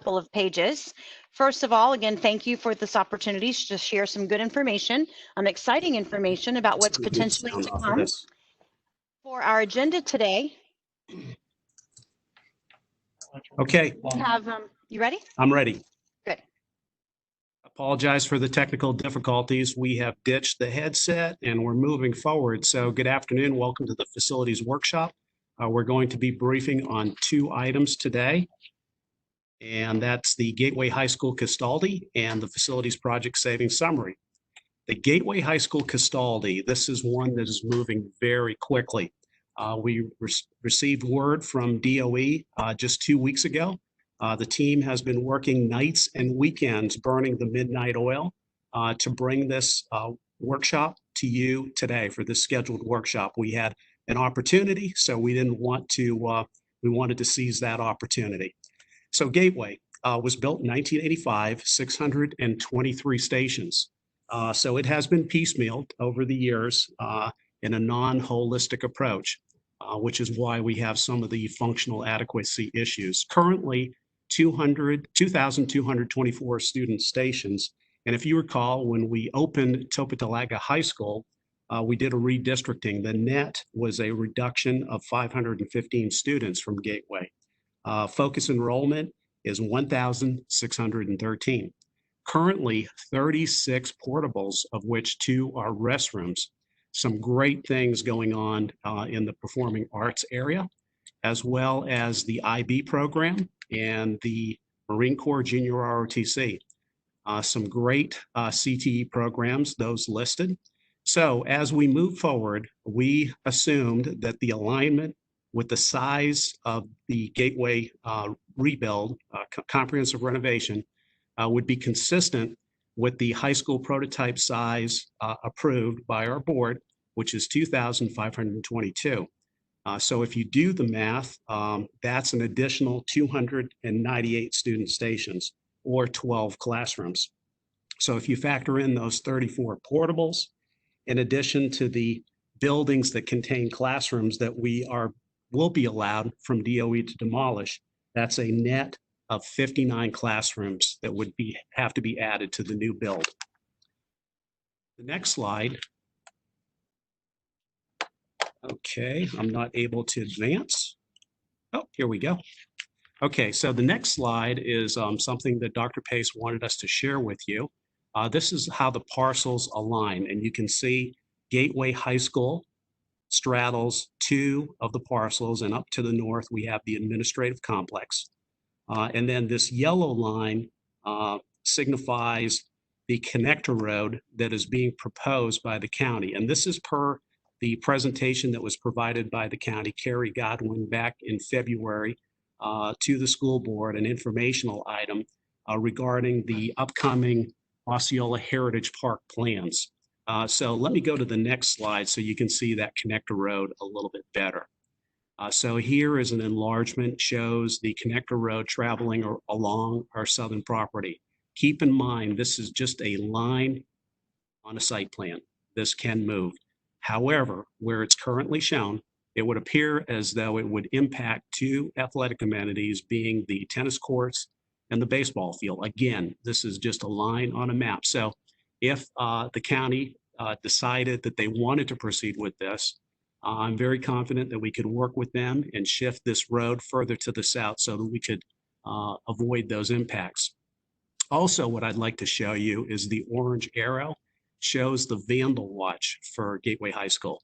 couple of pages. First of all, again, thank you for this opportunity to share some good information, exciting information about what's potentially to come. For our agenda today, okay, we have, you ready? I'm ready. Good. Apologize for the technical difficulties. We have ditched the headset and we're moving forward. So good afternoon. Welcome to the facilities workshop. We're going to be briefing on 2 items today, and that's the Gateway High School Custody and the facilities project savings summary. The Gateway High School Custody, this is one that is moving very quickly. We received word from DOE just 2 weeks ago. The team has been working nights and weekends burning the midnight oil to bring this workshop to you today for this scheduled workshop. We had an opportunity, so we didn't want to, we wanted to seize that opportunity. So Gateway was built in 1985, 623 stations. So it has been piecemealed over the years in a non-holistic approach, which is why we have some of the functional adequacy issues. Currently, 2,224 student stations. And if you recall, when we opened Topatalaga High School, we did a redistricting. The net was a reduction of 515 students from Gateway. Focus enrollment is 1,613. Currently, 36 portables, of which 2 are restrooms. Some great things going on in the performing arts area, as well as the IB program and the Marine Corps Junior ROTC. Some great CTE programs, those listed. So as we move forward, we assumed that the alignment with the size of the Gateway rebuild, comprehensive renovation, would be consistent with the high school prototype size approved by our board, which is 2,522. So if you do the math, that's an additional 298 student stations or 12 classrooms. So if you factor in those 34 portables, in addition to the buildings that contain classrooms that will be allowed from DOE to demolish, that's a net of 59 classrooms that would have to be added to the new build. The next slide. Okay, I'm not able to advance. Oh, here we go. Okay, so the next slide is something that Dr. Pace wanted us to share with you. This is how the parcels align, and you can see Gateway High School straddles 2 of the parcels, and up to the north we have the administrative complex. And then this yellow line signifies the connector road that is being proposed by the county. And this is per the presentation that was provided by the county, Carrie Godwin, back in February to the school board, an informational item regarding the upcoming Osceola Heritage Park plans. So let me go to the next slide so you can see that connector road a little bit better. So here is an enlargement, shows the connector road traveling along our southern property. Keep in mind, this is just a line on a site plan. This can move. However, where it's currently shown, it would appear as though it would impact 2 athletic amenities, being the tennis courts and the baseball field. Again, this is just a line on a map. So if the county decided that they wanted to proceed with this, I'm very confident that we could work with them and shift this road further to the south so that we could avoid those impacts. Also, what I'd like to show you is the orange arrow shows the Vandal Watch for Gateway High School.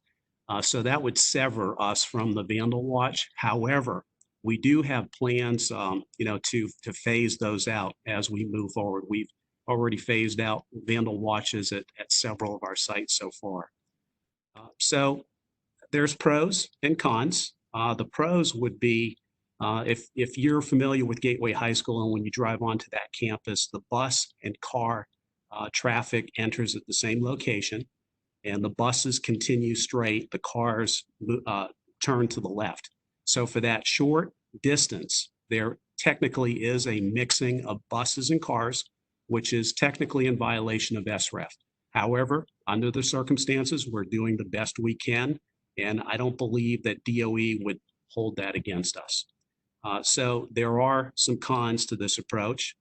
So that would sever us from the Vandal Watch. However, we do have plans, to phase those out as we move forward. We've already phased out Vandal Watches at several of our sites so far. So there's pros and cons. The pros would be if you're familiar with Gateway High School, and when you drive onto that campus, the bus and car traffic enters at the same location, and the buses continue straight, the cars turn to the left. So for that short distance, there technically is a mixing of buses and cars, which is technically in violation of SREF. However, under the circumstances, we're doing the best we can, and I don't believe that DOE would hold that against us. So there are some cons to this approach.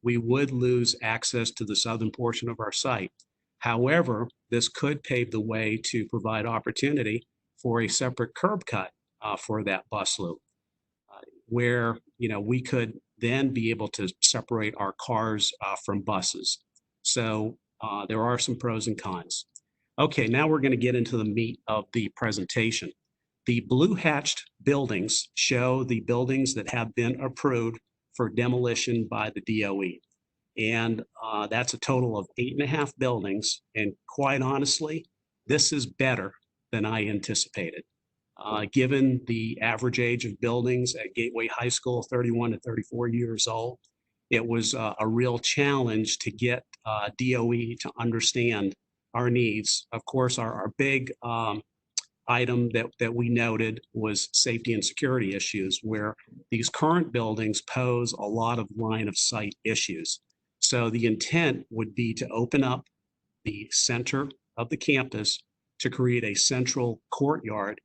We would lose access to the southern portion of our site. However, this could pave the way to provide opportunity for a separate curb cut for that bus loop, where we could then be able to separate our cars from buses. So there are some pros and cons. Okay, now we're going to get into the meat of the presentation. The blue hatched buildings show the buildings that have been approved for demolition by the DOE. And that's a total of 8.5 buildings. And quite honestly, this is better than I anticipated. Given the average age of buildings at Gateway High School, 31 to 34 years old, it was a real challenge to get DOE to understand our needs. Of course, our big item that we noted was safety and security issues, where these current buildings pose a lot of line of sight issues. So the intent would be to open up the center of the campus to create a central courtyard,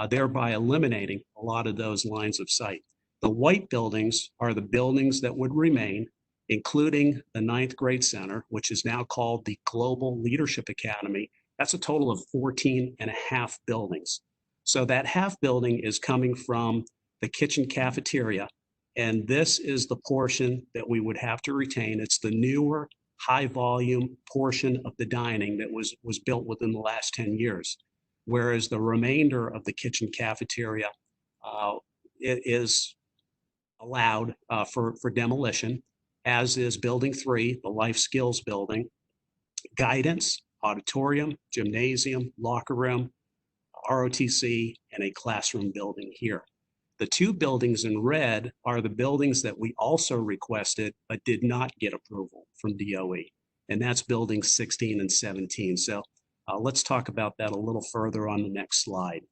thereby eliminating a lot of those lines of sight. The white buildings are the buildings that would remain, including the 9th grade center, which is now called the Global Leadership Academy. That's a total of 14.5 buildings. So that half building is coming from the kitchen cafeteria, and this is the portion that we would have to retain. It's the newer, high volume portion of the dining that was built within the last 10 years. Whereas the remainder of the kitchen cafeteria, it is allowed for demolition, as is building 3, the life skills building, guidance, auditorium, gymnasium, locker room, ROTC, and a classroom building here. The 2 buildings in red are the buildings that we also requested but did not get approval from DOE, and that's buildings 16 and 17. So let's talk about that a little further on the next slide.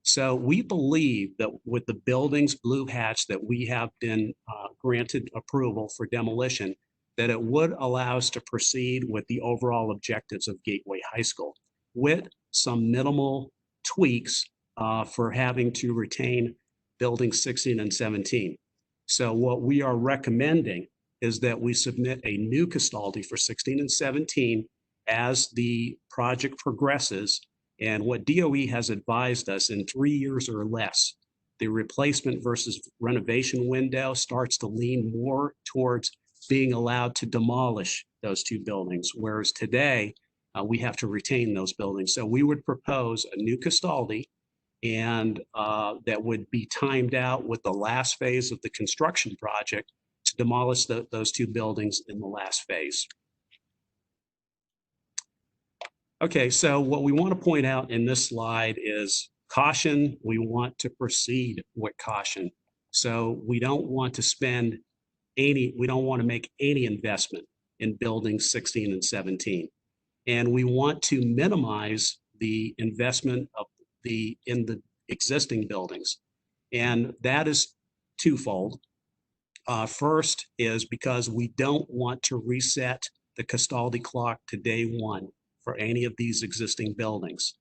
So we believe that with the buildings blue hatch that we have been granted approval for demolition, that it would allow us to proceed with the overall objectives of Gateway High School with some minimal tweaks for having to retain buildings 16 and 17. So what we are recommending is that we submit a new custody for 16 and 17 as the project progresses. And what DOE has advised us, in 3 years or less, the replacement versus renovation window starts to lean more towards being allowed to demolish those 2 buildings, whereas today we have to retain those buildings. So we would propose a new custody, and that would be timed out with the last phase of the construction project to demolish those 2 buildings in the last phase. Okay, so what we want to point out in this slide is caution. We want to proceed with caution. So we don't want to make any investment in buildings 16 and 17. And we want to minimize the investment in the existing buildings. And that is twofold. First is because we don't want to reset the custody clock to day 1 for any of these existing buildings.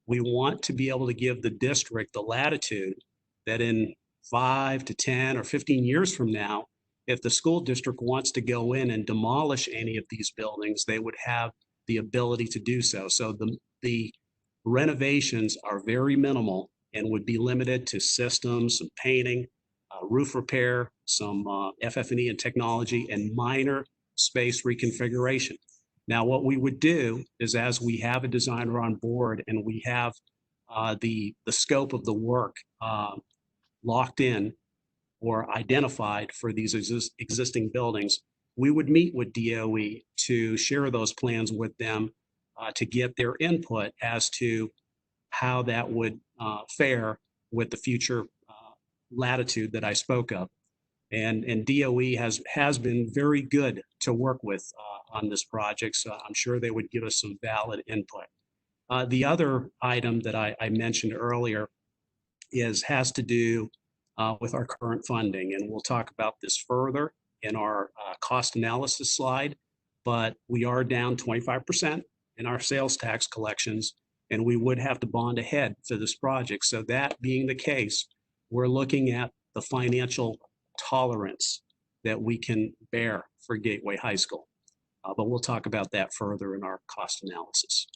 We want to be able to give the district the latitude that in 5 to 10 or 15 years from now, if the school district wants to go in and demolish any of these buildings, they would have the ability to do so. So the renovations are very minimal and would be limited to systems, some painting, roof repair, some FF&E and technology, and minor space reconfiguration. Now, what we would do is, as we have a designer on board and we have the scope of the work locked in or identified for these existing buildings, we would meet with DOE to share those plans with them to get their input as to how that would fare with the future latitude that I spoke of. And DOE has been very good to work with on this project, so I'm sure they would give us some valid input. The other item that I mentioned earlier has to do with our current funding, and we'll talk about this further in our cost analysis slide, but we are down 25% in our sales tax collections, and we would have to bond ahead for this project. So that being the case, we're looking at the financial tolerance that we can bear for Gateway High School. But we'll talk about that further in our cost analysis.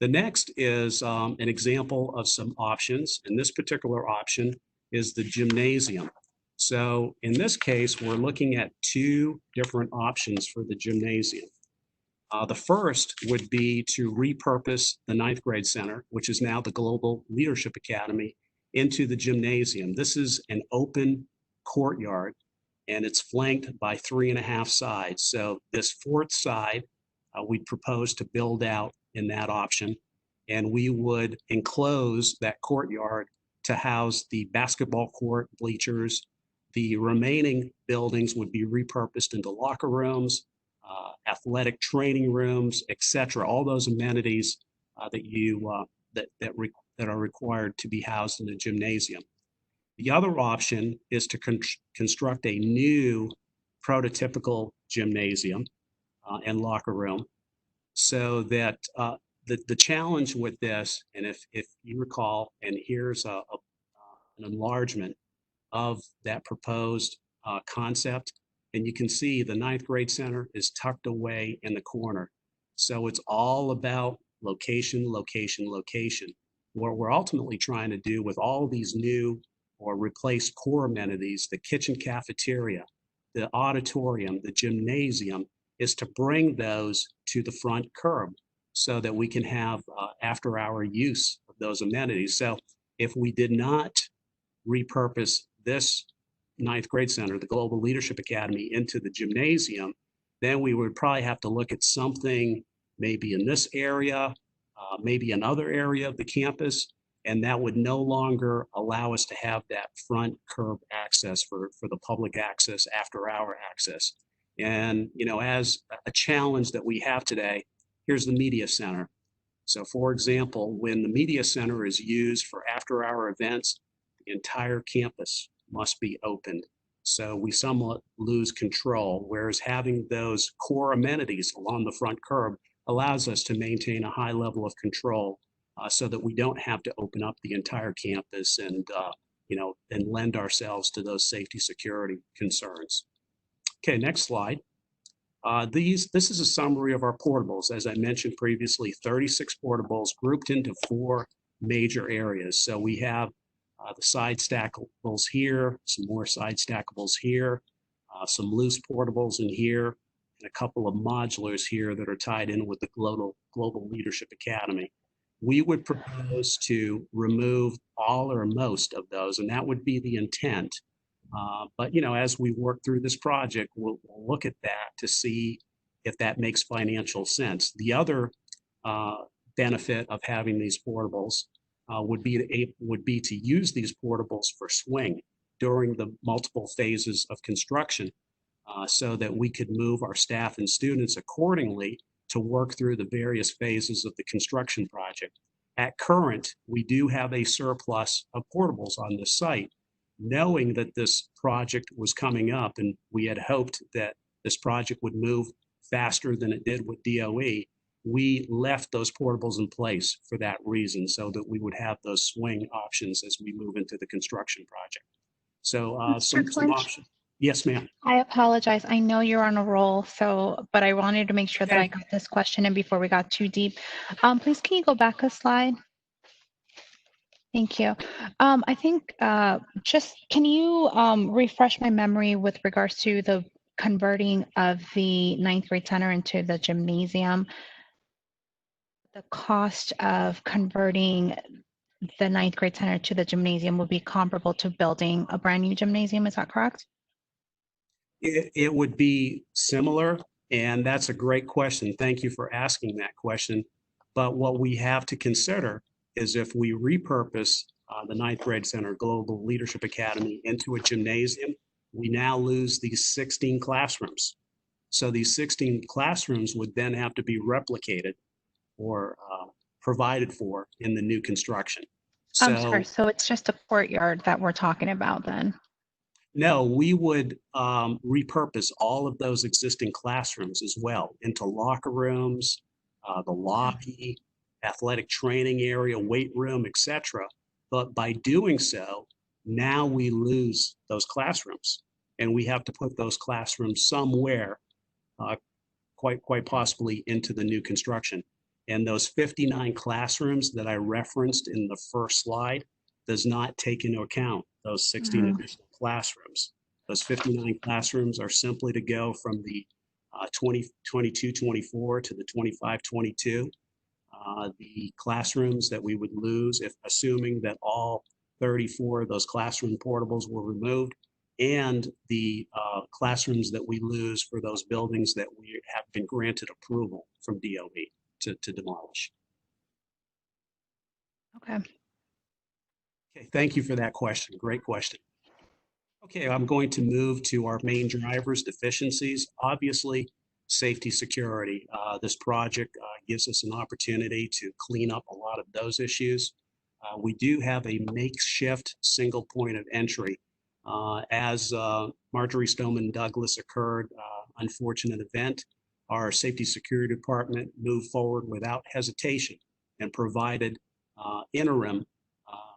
The next is an example of some options, and this particular option is the gymnasium. So in this case, we're looking at two different options for the gymnasium. The first would be to repurpose the ninth grade center, which is now the Global Leadership Academy, into the gymnasium. This is an open courtyard, and it's flanked by 3.5 sides. So this fourth side, we propose to build out in that option, and we would enclose that courtyard to house the basketball court, bleachers. The remaining buildings would be repurposed into locker rooms, athletic training rooms, etc. All those amenities that are required to be housed in a gymnasium. The other option is to construct a new prototypical gymnasium and locker room, so that the challenge with this, and if you recall, and here's an enlargement of that proposed concept, and you can see the ninth grade center is tucked away in the corner. So it's all about location, location, location. What we're ultimately trying to do with all these new or replaced core amenities, the kitchen cafeteria, the auditorium, the gymnasium, is to bring those to the front curb so that we can have after-hour use of those amenities. So if we did not repurpose this ninth grade center, the Global Leadership Academy, into the gymnasium, then we would probably have to look at something maybe in this area, maybe another area of the campus, and that would no longer allow us to have that front curb access for the public access, after-hour access. And, you know, as a challenge that we have today, here's the media center. So for example, when the media center is used for after-hour events, the entire campus must be opened. So we somewhat lose control, whereas having those core amenities along the front curb allows us to maintain a high level of control so that we don't have to open up the entire campus and, and lend ourselves to those safety security concerns. Okay, next slide. This is a summary of our portables. As I mentioned previously, 36 portables grouped into 4 major areas. So we have the side stackables here, some more side stackables here, some loose portables in here, and a couple of modulars here that are tied in with the Global Leadership Academy. We would propose to remove all or most of those, and that would be the intent. But, you know, as we work through this project, we'll look at that to see if that makes financial sense. The other benefit of having these portables would be to use these portables for swing during the multiple phases of construction so that we could move our staff and students accordingly to work through the various phases of the construction project. At current, we do have a surplus of portables on this site. Knowing that this project was coming up and we had hoped that this project would move faster than it did with DOE, we left those portables in place for that reason, so that we would have those swing options as we move into the construction project. So some options. Yes, ma'am. I apologize. I know you're on a roll, but I wanted to make sure that I got this question in before we got too deep. Please, can you go back a slide? Thank you. I think just can you refresh my memory with regards to the converting of the ninth grade center into the gymnasium? The cost of converting the ninth grade center to the gymnasium would be comparable to building a brand new gymnasium. Is that correct? It would be similar, and that's a great question. Thank you for asking that question. But what we have to consider is if we repurpose the ninth grade center Global Leadership Academy into a gymnasium, we now lose these 16 classrooms. So these 16 classrooms would then have to be replicated or provided for in the new construction. I'm sorry, so it's just a courtyard that we're talking about then? No, we would repurpose all of those existing classrooms as well into locker rooms, the lobby, athletic training area, weight room, etc. But by doing so, Now we lose those classrooms, and we have to put those classrooms somewhere, quite possibly into the new construction. And those 59 classrooms that I referenced in the first slide does not take into account those 16 additional classrooms. Those 59 classrooms are simply to go from the 2022-24 to the 25-22. The classrooms that we would lose, if assuming that all 34 of those classroom portables were removed, and the classrooms that we lose for those buildings that we have been granted approval from DOE to demolish. Okay. Okay, thank you for that question. Great question. Okay, I'm going to move to our main drivers, deficiencies. Obviously, safety, security. This project gives us an opportunity to clean up a lot of those issues. We do have a makeshift single point of entry. As Marjorie Stoneman Douglas occurred, unfortunate event, our safety security department moved forward without hesitation and provided interim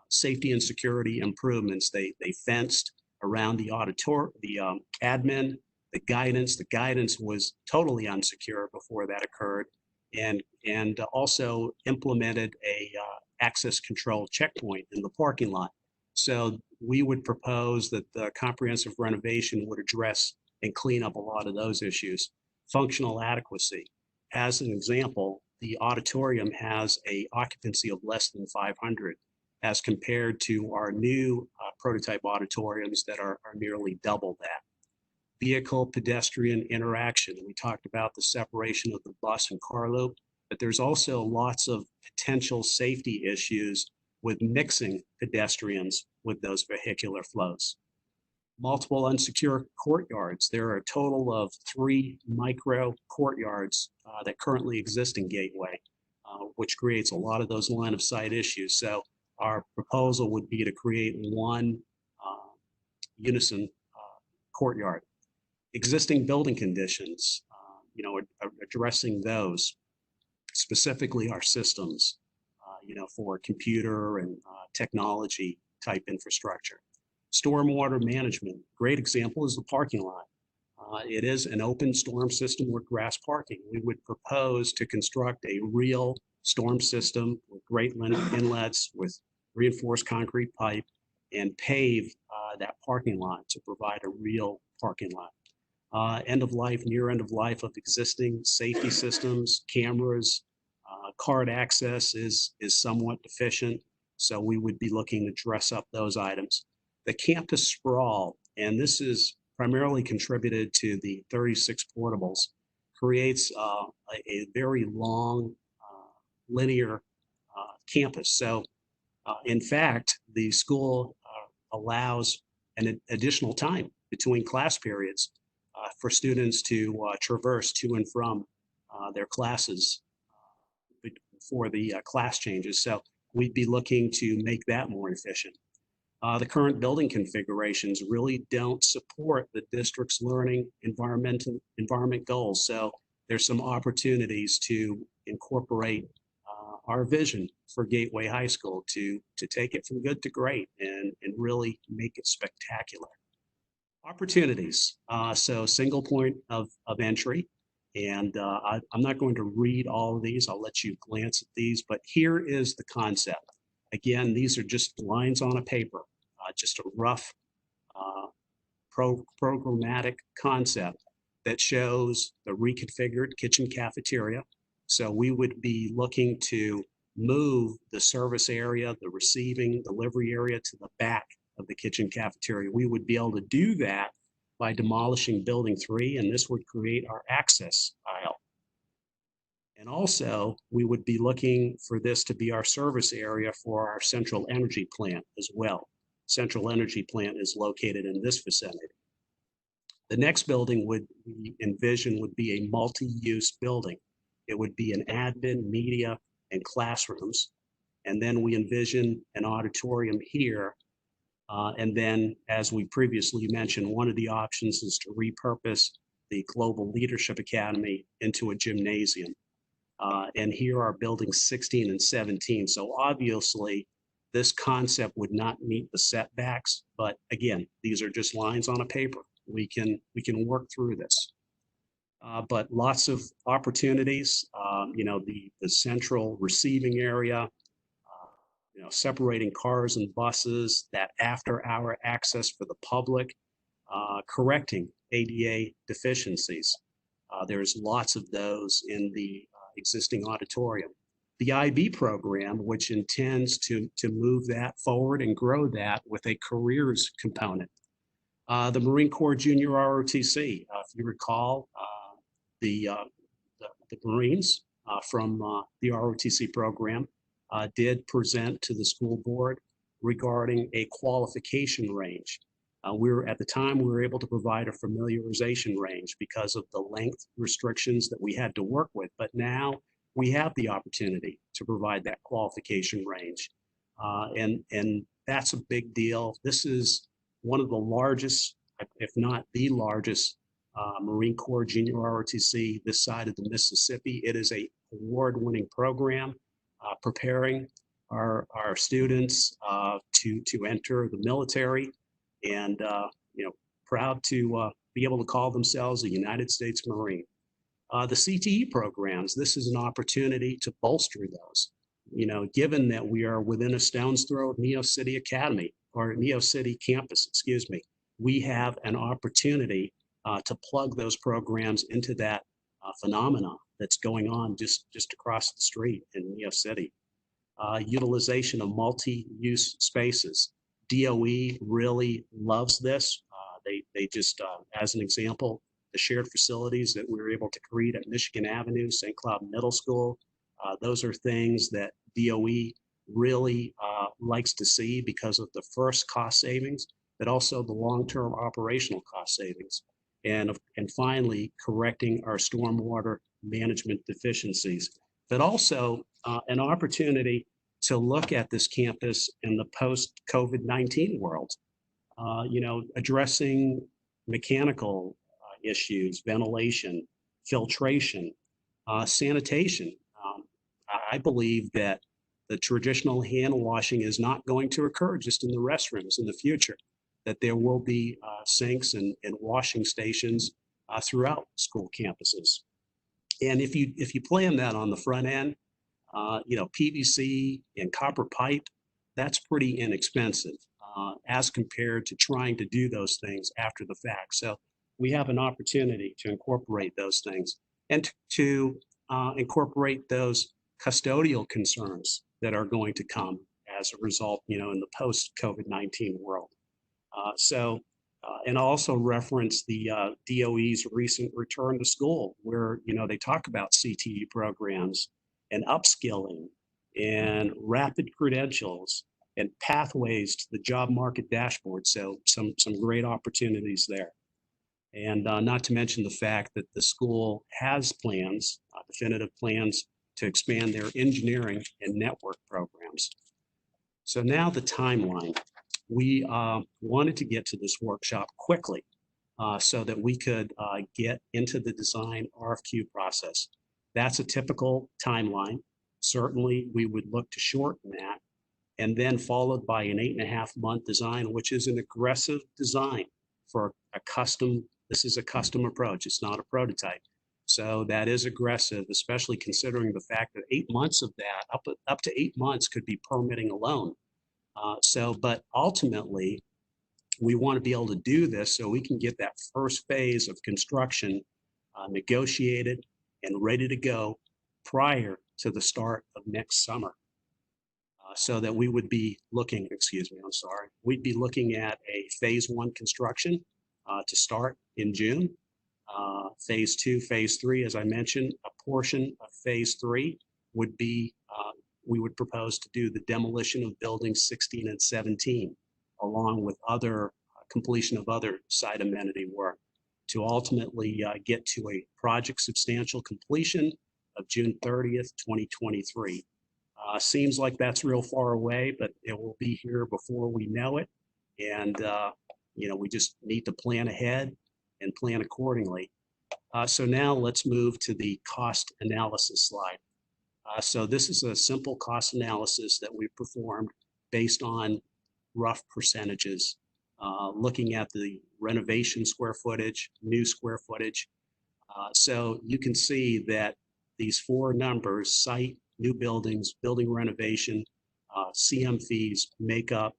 safety and security improvements. They fenced around the auditorium, the admin, the guidance. The guidance was totally unsecure before that occurred, and also implemented a access control checkpoint in the parking lot. So we would propose that the comprehensive renovation would address and clean up a lot of those issues. Functional adequacy. As an example, the auditorium has an occupancy of less than 500 as compared to our new prototype auditoriums that are nearly double that. Vehicle pedestrian interaction. We talked about the separation of the bus and car loop, but there's also lots of potential safety issues with mixing pedestrians with those vehicular flows. Multiple unsecure courtyards. There are a total of 3 micro courtyards that currently exist in Gateway, which creates a lot of those line of sight issues. So our proposal would be to create one unison courtyard. Existing building conditions, addressing those, specifically our systems, for computer and technology type infrastructure. Stormwater management, great example is the parking lot. It is an open storm system with grass parking. We would propose to construct a real storm system with great inlets, with reinforced concrete pipe, and pave that parking lot to provide a real parking lot. End of life, near end of life of existing safety systems, cameras, card access is somewhat deficient. So we would be looking to dress up those items. The campus sprawl, and this is primarily contributed to the 36 portables, creates a very long linear campus. So in fact, the school allows an additional time between class periods for students to traverse to and from their classes for the class changes. So we'd be looking to make that more efficient. The current building configurations really don't support the district's learning environment goals. So there's some opportunities to incorporate our vision for Gateway High School to take it from good to great and really make it spectacular. Opportunities, so single point of entry. And I'm not going to read all of these. I'll let you glance at these, but here is the concept. Again, these are just lines on a paper, just a rough programmatic concept that shows the reconfigured kitchen cafeteria. So we would be looking to move the service area, the receiving delivery area to the back of the kitchen cafeteria. We would be able to do that by demolishing building 3, and this would create our access aisle. And also, we would be looking for this to be our service area for our central energy plant as well. Central energy plant is located in this vicinity. The next building we envision would be a multi-use building. It would be an admin, media, and classrooms. And then we envision an auditorium here. And then, as we previously mentioned, one of the options is to repurpose the Global Leadership Academy into a gymnasium. And here are buildings 16 and 17. So obviously, this concept would not meet the setbacks. But again, these are just lines on a paper. We can work through this. But lots of opportunities, the central receiving area, separating cars and buses, that after-hour access for the public, correcting ADA deficiencies. There's lots of those in the existing auditorium. The IB program, which intends to move that forward and grow that with a careers component. The Marine Corps Junior ROTC, if you recall, the Marines from the ROTC program did present to the school board regarding a qualification range. At the time, we were able to provide a familiarization range because of the length restrictions that we had to work with. But now we have the opportunity to provide that qualification range. And that's a big deal. This is one of the largest, if not the largest, Marine Corps Junior ROTC this side of the Mississippi. It is a award-winning program preparing our students to enter the military, and proud to be able to call themselves a United States Marine. The CTE programs, this is an opportunity to bolster those. Given that we are within a stone's throw of Neo City Academy, or Neo City campus, excuse me, we have an opportunity to plug those programs into that phenomenon that's going on just across the street in Neo City. Utilization of multi-use spaces. DOE really loves this. They just, as an example, the shared facilities that we were able to create at Michigan Avenue, St. Cloud Middle School, those are things that DOE really likes to see because of the first cost savings, but also the long-term operational cost savings. And finally, correcting our stormwater management deficiencies, but also an opportunity to look at this campus in the post-COVID-19 world, addressing mechanical issues, ventilation, filtration, sanitation. I believe that the traditional hand washing is not going to occur just in the restrooms in the future, that there will be sinks and washing stations throughout school campuses. And if you plan that on the front end, PVC and copper pipe, that's pretty inexpensive as compared to trying to do those things after the fact. So we have an opportunity to incorporate those things and to incorporate those custodial concerns that are going to come as a result, in the post-COVID-19 world. And also reference the DOE's recent return to school, where they talk about CTE programs and upskilling and rapid credentials and pathways to the job market dashboard. So some great opportunities there. And not to mention the fact that the school has plans, definitive plans, to expand their engineering and network programs. So now the timeline. We wanted to get to this workshop quickly so that we could get into the design RFQ process. That's a typical timeline. Certainly, we would look to shorten that, and then followed by an 8.5-month design, which is an aggressive design for a custom. This is a custom approach. It's not a prototype. So that is aggressive, especially considering the fact that 8 months of that, up to 8 months, could be permitting alone. But ultimately, we want to be able to do this so we can get that first phase of construction negotiated and ready to go prior to the start of next summer. So that we would be looking, we'd be looking at a phase 1 construction to start in June. Phase 2, phase 3, as I mentioned, a portion of phase 3 would be, we would propose to do the demolition of buildings 16 and 17, along with other completion of other site amenity work, to ultimately get to a project substantial completion of June 30th, 2023. Seems like that's real far away, but it will be here before we know it. And, we just need to plan ahead and plan accordingly. So now let's move to the cost analysis slide. So this is a simple cost analysis that we performed based on rough percentages, looking at the renovation square footage, new square footage. So you can see that these four numbers, site, new buildings, building renovation, CM fees, make up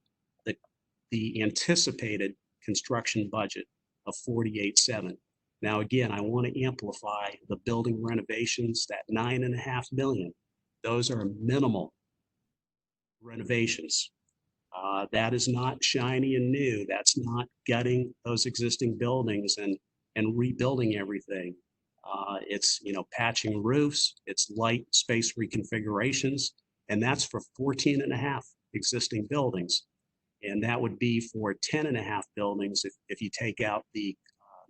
the anticipated construction budget of 48.7. Now, again, I want to amplify the building renovations, that $9.5 million. Those are minimal renovations. That is not shiny and new. That's not gutting those existing buildings and rebuilding everything. It's, patching roofs, it's light space reconfigurations, and that's for 14.5 existing buildings. And that would be for 10.5 buildings if you take out the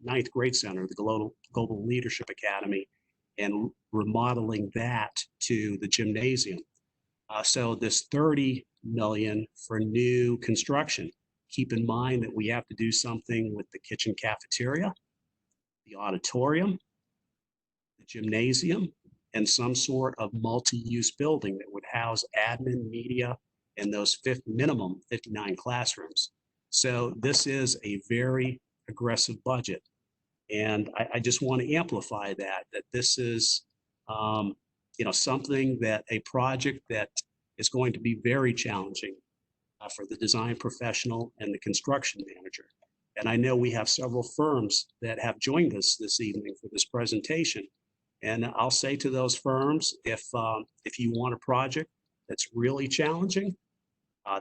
ninth grade center, the Global Leadership Academy, and remodeling that to the gymnasium. So this 30 million for new construction. Keep in mind that we have to do something with the kitchen cafeteria, the auditorium, the gymnasium, and some sort of multi-use building that would house admin, media, and those minimum 59 classrooms. So this is a very aggressive budget. And I just want to amplify that this is, something that a project that is going to be very challenging for the design professional and the construction manager. And I know we have several firms that have joined us this evening for this presentation. And I'll say to those firms, if you want a project that's really challenging,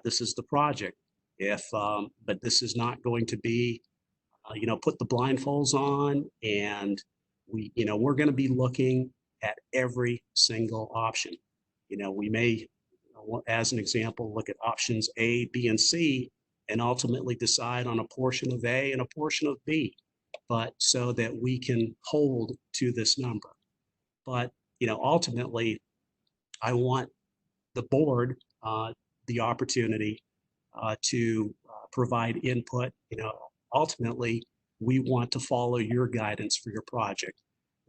this is the project. But this is not going to be, put the blindfolds on, and we're going to be looking at every single option. We may, as an example, look at options A, B, and C, and ultimately decide on a portion of A and a portion of B, but so that we can hold to this number. But, ultimately, I want the board the opportunity to provide input. Ultimately, we want to follow your guidance for your project.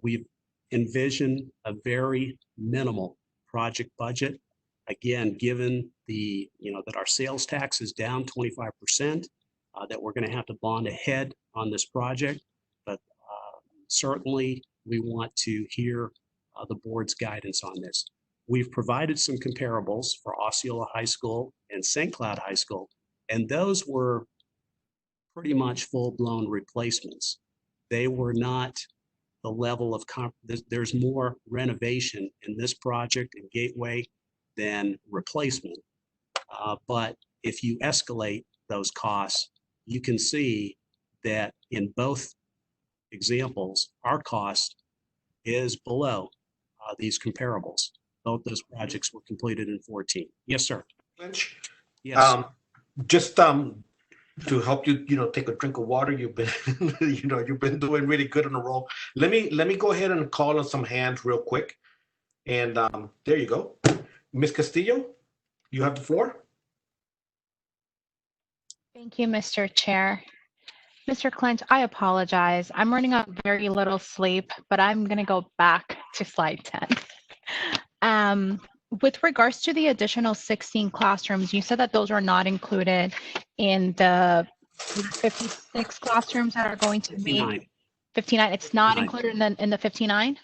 We've envisioned a very minimal project budget. Again, given the, that our sales tax is down 25%, that we're going to have to bond ahead on this project. But certainly, we want to hear the board's guidance on this. We've provided some comparables for Osceola High School and St. Cloud High School, and those were pretty much full-blown replacements. They were not the level of, there's more renovation in this project in Gateway than replacement. But if you escalate those costs, you can see that in both examples, our cost is below these comparables. Both those projects were completed in 14. Yes, sir. Lynch? Yes. Just to help you, take a drink of water. You've been, you've been doing really good on the roll. Let me go ahead and call on some hands real quick. And there you go. Ms. Castillo, you have the floor. Thank you, Mr. Chair. Mr. Clinch, I apologize. I'm running on very little sleep, but I'm going to go back to slide 10. With regards to the additional 16 classrooms, you said that those are not included in the 56 classrooms that are going to be 59. It's not 59. Included in the 59?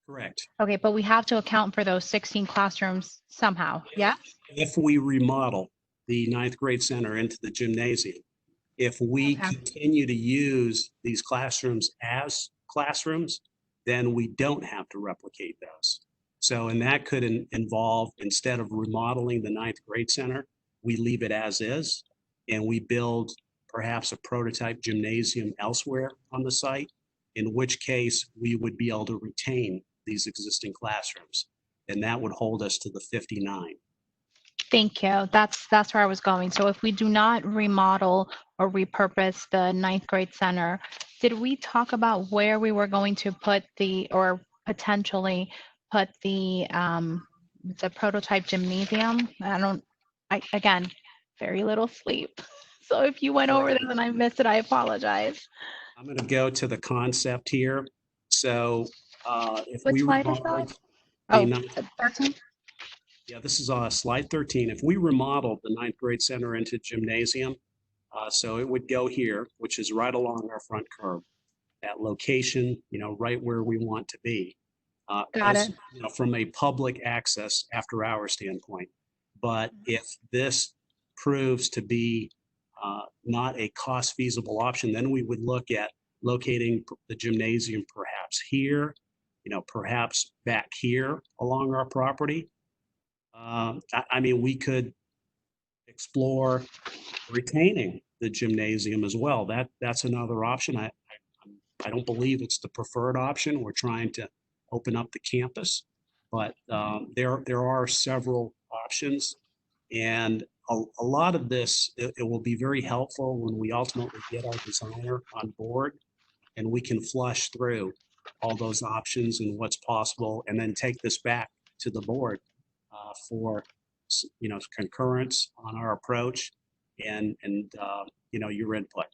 Correct. Okay, but we have to account for those 16 classrooms somehow, yeah? If we remodel the ninth grade center into the gymnasium, if we continue to use these classrooms as classrooms, then we don't have to replicate those. So, and that could involve, instead of remodeling the ninth grade center, we leave it as is, and we build perhaps a prototype gymnasium elsewhere on the site, in which case we would be able to retain these existing classrooms, and that would hold us to the 59. Thank you. That's where I was going. So if we do not remodel or repurpose the ninth grade center, did we talk about where we were going to put or potentially put the prototype gymnasium? Again, very little sleep. So if you went over this and I missed it, I apologize. I'm going to go to the concept here. So if Which we slide is that? Oh, 13? Yeah, this is slide 13. If we remodeled the ninth grade center into gymnasium, so it would go here, which is right along our front curb, that location, right where we want to be. Got it. From a public access after hour standpoint. But if this proves to be not a cost feasible option, then we would look at locating the gymnasium perhaps here, perhaps back here along our property. We could explore retaining the gymnasium as well. That's another option. I don't believe it's the preferred option. We're trying to open up the campus, but there are several options, and a lot of this it will be very helpful when we ultimately get our designer on board, and we can flush through all those options and what's possible, and then take this back to the board for concurrence on our approach and your input.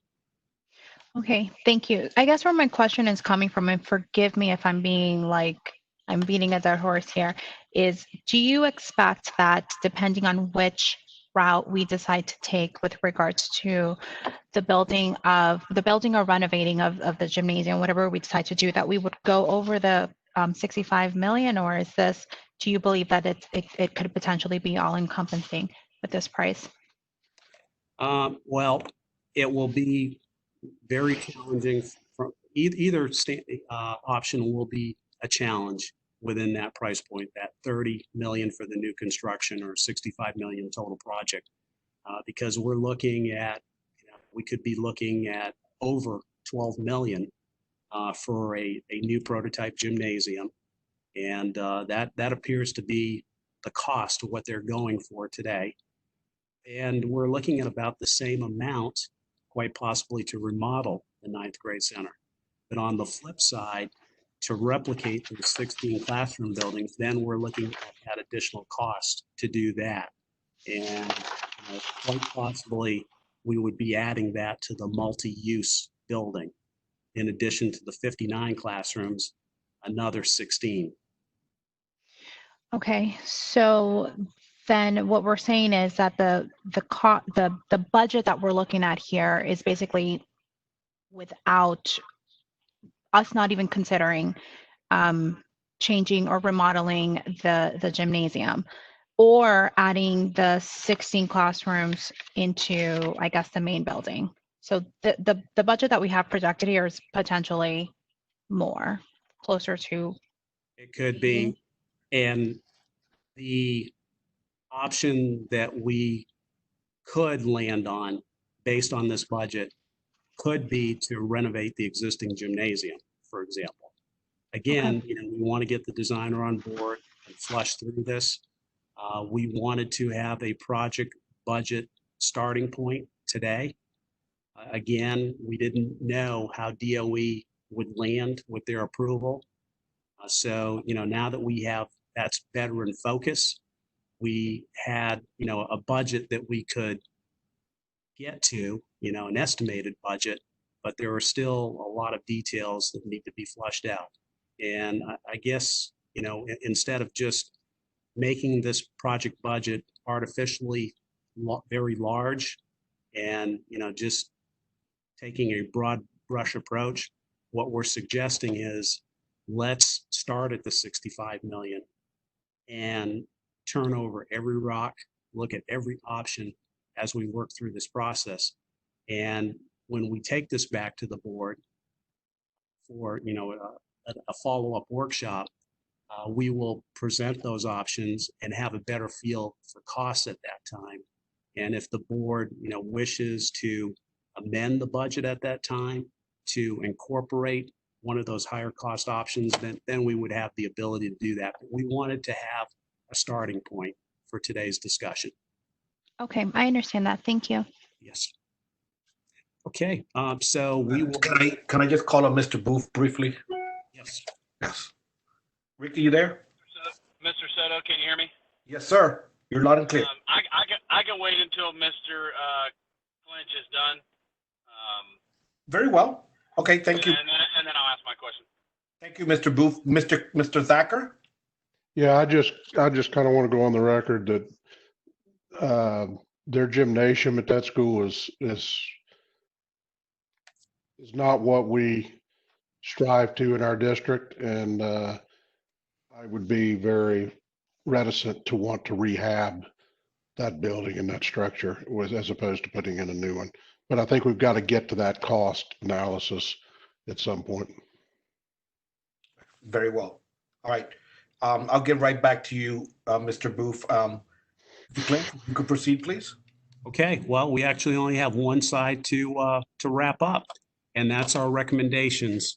Okay, thank you. I guess where my question is coming from, and forgive me if I'm beating a dead horse here, is do you expect that depending on which route we decide to take with regards to the building or renovating of the gymnasium, whatever we decide to do, that we would go over the 65 million, or do you believe that it could potentially be all encompassing with this price? Well, it will be very challenging. From either option will be a challenge within that price point, that 30 million for the new construction or 65 million total project, because we're looking at, we could be looking at over 12 million for a new prototype gymnasium, and that appears to be the cost of what they're going for today. And we're looking at about the same amount, quite possibly, to remodel the ninth grade center. But on the flip side, to replicate the 16 classroom buildings, then we're looking at additional cost to do that. And quite possibly, we would be adding that to the multi-use building. In addition to the 59 classrooms, another 16. Okay, so then what we're saying is that the budget that we're looking at here is basically without us not even considering changing or remodeling the gymnasium, or adding the 16 classrooms into, I guess, the main building. So the budget that we have projected here is potentially more, closer to. It could be, and the option that we could land on based on this budget could be to renovate the existing gymnasium, for example. Again, Okay. we want to get the designer on board and flush through this. We wanted to have a project budget starting point today. Again, we didn't know how DOE would land with their approval. So, now that we have that's better in focus, we had, a budget that we could get to, an estimated budget, but there are still a lot of details that need to be flushed out. And I guess, instead of just making this project budget artificially very large and, just taking a broad brush approach, what we're suggesting is let's start at the 65 million and turn over every rock, look at every option as we work through this process. And when we take this back to the board for, a follow-up workshop, we will present those options and have a better feel for costs at that time. And if the board, wishes to amend the budget at that time to incorporate one of those higher cost options, then we would have the ability to do that. But we wanted to have a starting point for today's discussion. Okay, I understand that. Thank you. Yes. Okay, so we will. Can I just call on Mr. Booth briefly? Yes. Yes. Rick, are you there? Mr. Soto, can you hear me? Yes, sir. You're loud and clear. I can wait until Mr. Clinch is done. Very well. Okay, thank you. And then I'll ask my question. Thank you, Mr. Booth. Mr. Thacker? Yeah, I just kind of want to go on the record that their gymnasium at that school is not what we strive to in our district, and I would be very reticent to want to rehab that building and that structure as opposed to putting in a new one. But I think we've got to get to that cost analysis at some point. Very well. All right. I'll get right back to you, Mr. Booth. Clint, you could proceed, please. Okay, well, we actually only have one side to wrap up, and that's our recommendations.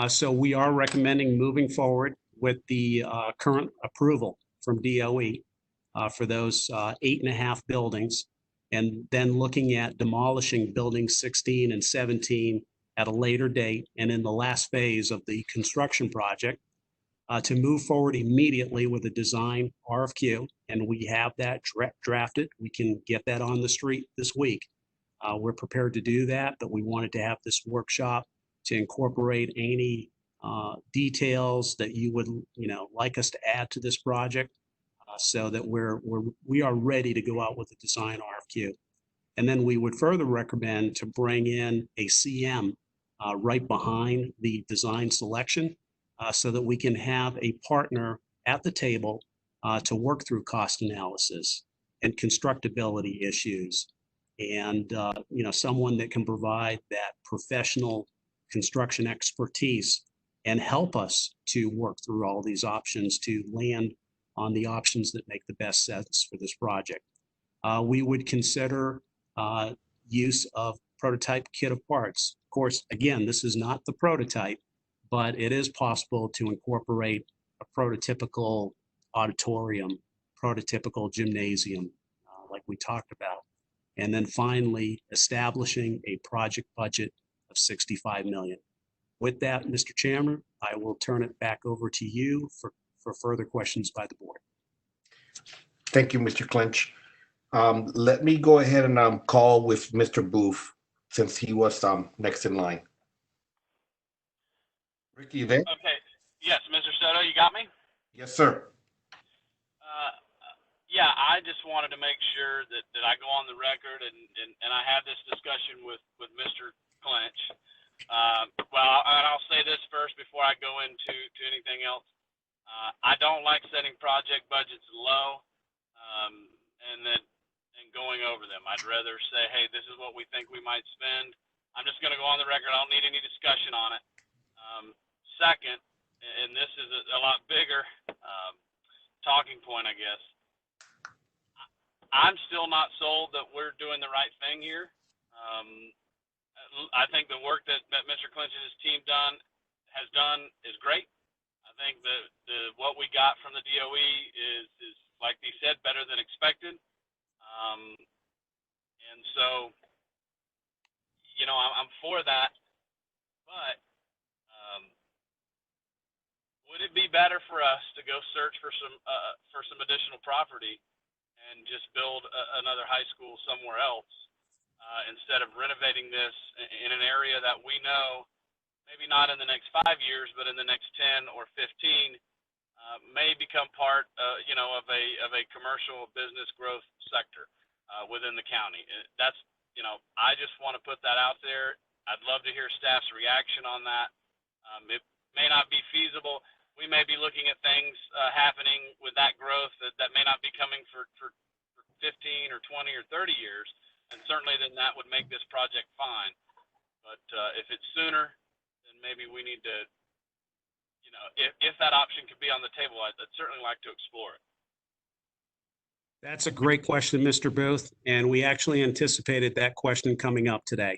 So we are recommending moving forward with the current approval from DOE for those 8.5 buildings, and then looking at demolishing buildings 16 and 17 at a later date and in the last phase of the construction project. To move forward immediately with a design RFQ, and we have that drafted. We can get that on the street this week. We're prepared to do that, but we wanted to have this workshop to incorporate any details that you would, like us to add to this project, so that we are ready to go out with a design RFQ. And then we would further recommend to bring in a CM right behind the design selection, so that we can have a partner at the table to work through cost analysis and constructability issues, and someone that can provide that professional construction expertise and help us to work through all these options to land on the options that make the best sense for this project. We would consider use of prototype kit of parts. Of course, again, this is not the prototype, but it is possible to incorporate a prototypical auditorium, prototypical gymnasium, like we talked about. And then finally, establishing a project budget of $65 million. With that, Mr. Chairman, I will turn it back over to you for further questions by the board. Thank you, Mr. Clinch. Let me go ahead and call with Mr. Booth, since he was next in line. Ricky, you there? Okay. Yes, Mr. Soto, you got me? Yes, sir. Yeah, I just wanted to make sure that I go on the record and I had this discussion with Mr. Clinch. Well, and I'll say this first before I go into anything else. I don't like setting project budgets low and going over them. I'd rather say, hey, this is what we think we might spend. I'm just going to go on the record. I don't need any discussion on it. Second, and this is a lot bigger talking point, I guess. I'm still not sold that we're doing the right thing here. I think the work that Mr. Clinch and his team has done is great. I think what we got from the DOE is like he said, better than expected. And so, I'm for that. But would it be better for us to go search for some additional property and just build another high school somewhere else instead of renovating this in an area that we know, maybe not in the next 5 years, but in the next 10 or 15, may become part, of a commercial business growth sector within the county. That's, I just want to put that out there. I'd love to hear staff's reaction on that. It may not be feasible. We may be looking at things happening with that growth that may not be coming for 15 or 20 or 30 years, and certainly then that would make this project fine. But if it's sooner, then maybe we need to, if that option could be on the table, I'd certainly like to explore it. That's a great question, Mr. Booth, and we actually anticipated that question coming up today.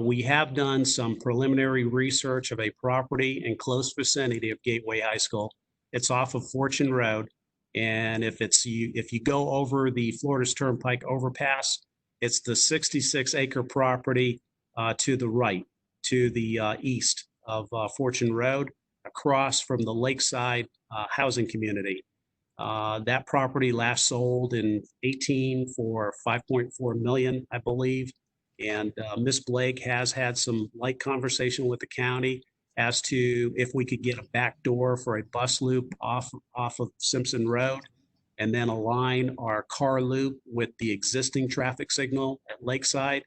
We have done some preliminary research of a property in close vicinity of Gateway High School. It's off of Fortune Road, and if you go over the Florida's Turnpike overpass, it's the 66-acre property to the right, to the east of Fortune Road, across from the Lakeside housing community. That property last sold in 18 for $5.4 million, I believe. And Ms. Blake has had some light conversation with the county as to if we could get a back door for a bus loop off of Simpson Road and then align our car loop with the existing traffic signal at Lakeside.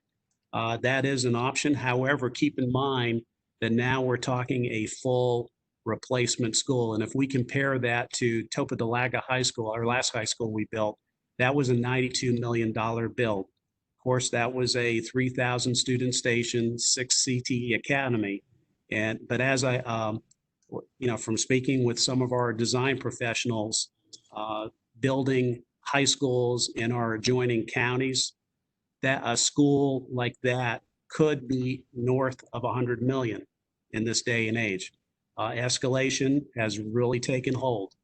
That is an option. However, keep in mind that now we're talking a full replacement school. And if we compare that to Topodalaga High School, our last high school we built, that was a $92 million build. Of course, that was a 3,000 student station, 6 CTE academy. But as I, from speaking with some of our design professionals, building high schools in our adjoining counties, that a school like that could be north of 100 million in this day and age. Escalation has really taken hold,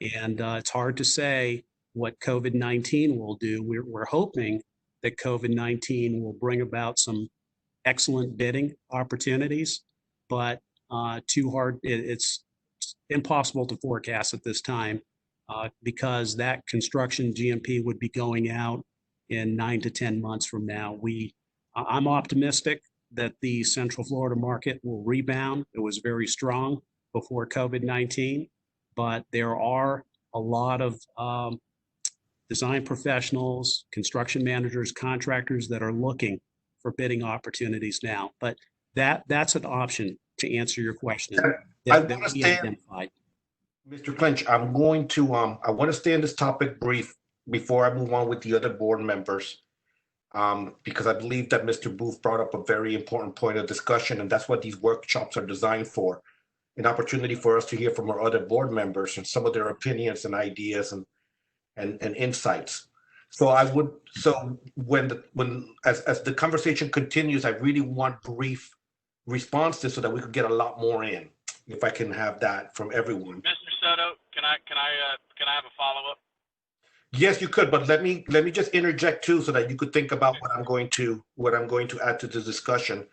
and it's hard to say what COVID-19 will do. We're hoping that COVID-19 will bring about some excellent bidding opportunities, but it's impossible to forecast at this time because that construction GMP would be going out in 9 to 10 months from now. I'm optimistic that the Central Florida market will rebound. It was very strong before COVID-19, but there are a lot of design professionals, construction managers, contractors that are looking for bidding opportunities now. But that's an option to answer your question. I want to stay, Mr. Clinch, I want to stay on this topic brief before I move on with the other board members, because I believe that Mr. Booth brought up a very important point of discussion, and that's what these workshops are designed for, an opportunity for us to hear from our other board members and some of their opinions and ideas and insights. So as the conversation continues, I really want brief responses so that we could get a lot more in, if I can have that from everyone. Mr. Soto, can I have a follow-up? Yes, you could, but let me just interject too, so that you could think about what I'm going to add to the discussion.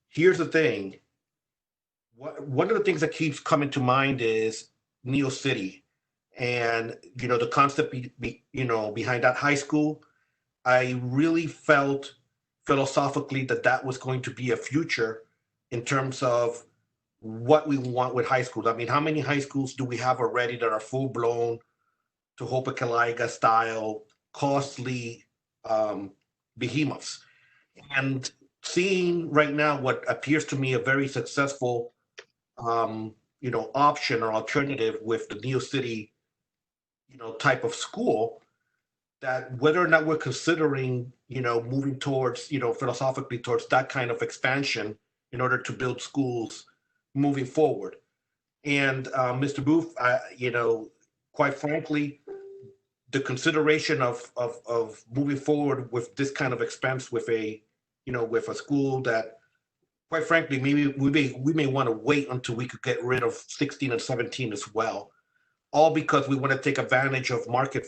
Here's the thing. One of the things that keeps coming to mind is Neo City, and the concept behind that high school. I really felt philosophically that was going to be a future in terms of what we want with high schools. I mean, how many high schools do we have already that are full blown, Tohope-Kalaiga style, costly behemoths? And seeing right now what appears to me a very successful option or alternative with the Neo City type of school, that whether or not we're considering moving towards philosophically towards that kind of expansion in order to build schools moving forward. And Mr. Booth, quite frankly, the consideration of moving forward with this kind of expense with a school that, quite frankly, maybe we may want to wait until we could get rid of 16 and 17 as well, all because we want to take advantage of market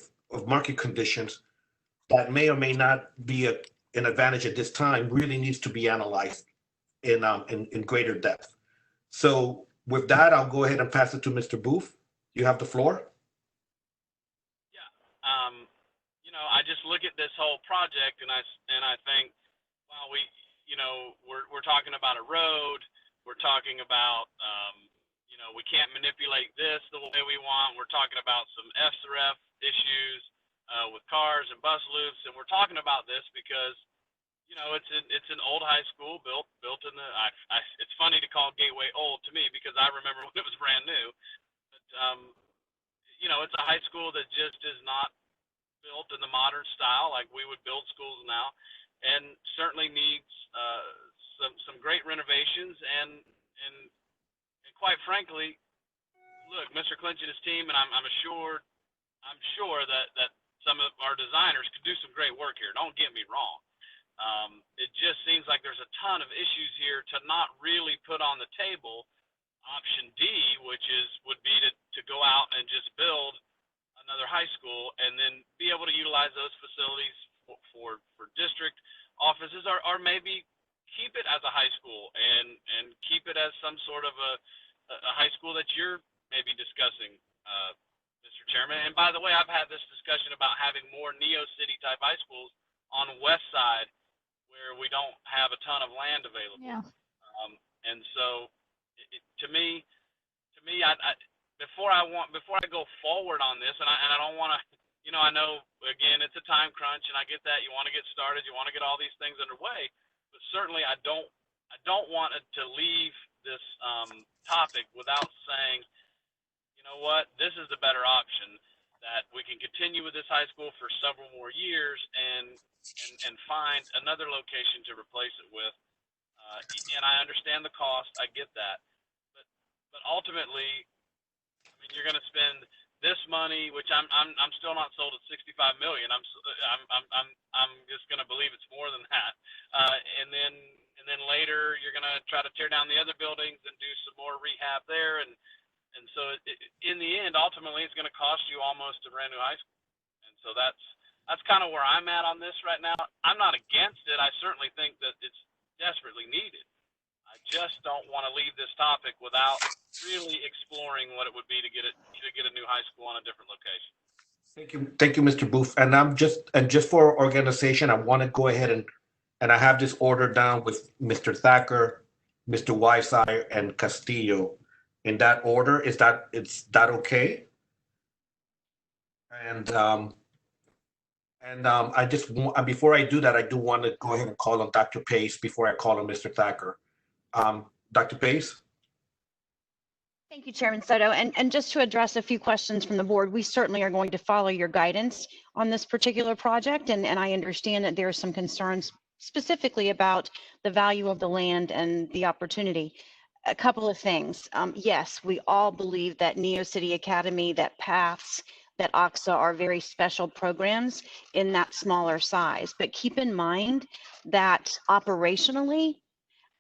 conditions that may or may not be an advantage at this time, really needs to be analyzed in greater depth. So with that, I'll go ahead and pass it to Mr. Booth. You have the floor. I just look at this whole project and I think, wow, we're talking about a road. We're talking about, we can't manipulate this the way we want. We're talking about some SRF issues with cars and bus loops, and we're talking about this because, it's an old high school built in the. It's funny to call Gateway old to me because I remember when it was brand new. But it's a high school that just is not built in the modern style like we would build schools now, and certainly needs some great renovations and quite frankly, look, Mr. Clinch and his team, and I'm sure that some of our designers could do some great work here. Don't get me wrong. It just seems like there's a ton of issues here to not really put on the table option D, which would be to go out and just build another high school and then be able to utilize those facilities for district offices, or maybe keep it as a high school and keep it as some sort of a high school that you're maybe discussing, Mr. Chairman. And by the way, I've had this discussion about having more Neo City type high schools on the west side where we don't have a ton of land available. Yeah. And so, To me, before I go forward on this, and I don't want to, I know again it's a time crunch, and I get that you want to get started, you want to get all these things underway, but certainly I don't want to leave this topic without saying, you know what, this is the better option, that we can continue with this high school for several more years and find another location to replace it with. And I understand the cost, I get that, but ultimately, I mean, you're going to spend this money, which I'm still not sold at 65 million. I'm just going to believe it's more than that. And then later you're going to try to tear down the other buildings and do some more rehab there, and so in the end, ultimately, it's going to cost you almost a brand new high school. And so that's kind of where I'm at on this right now. I'm not against it. I certainly think that it's desperately needed. I just don't want to leave this topic without really exploring what it would be to get a new high school on a different location. Thank you, Mr. Booth. And just for organization, I want to go ahead and I have this order down with Mr. Thacker, Mr. Weissire, and Castillo. In that order, is that okay? And I just before I do that, I do want to go ahead and call on Dr. Pace before I call on Mr. Thacker. Dr. Pace? Thank you, Chairman Soto. And just to address a few questions from the board, we certainly are going to follow your guidance on this particular project. And I understand that there are some concerns specifically about the value of the land and the opportunity. A couple of things. Yes, we all believe that Neo City Academy, that PATHS, that OXA are very special programs in that smaller size. But keep in mind that operationally,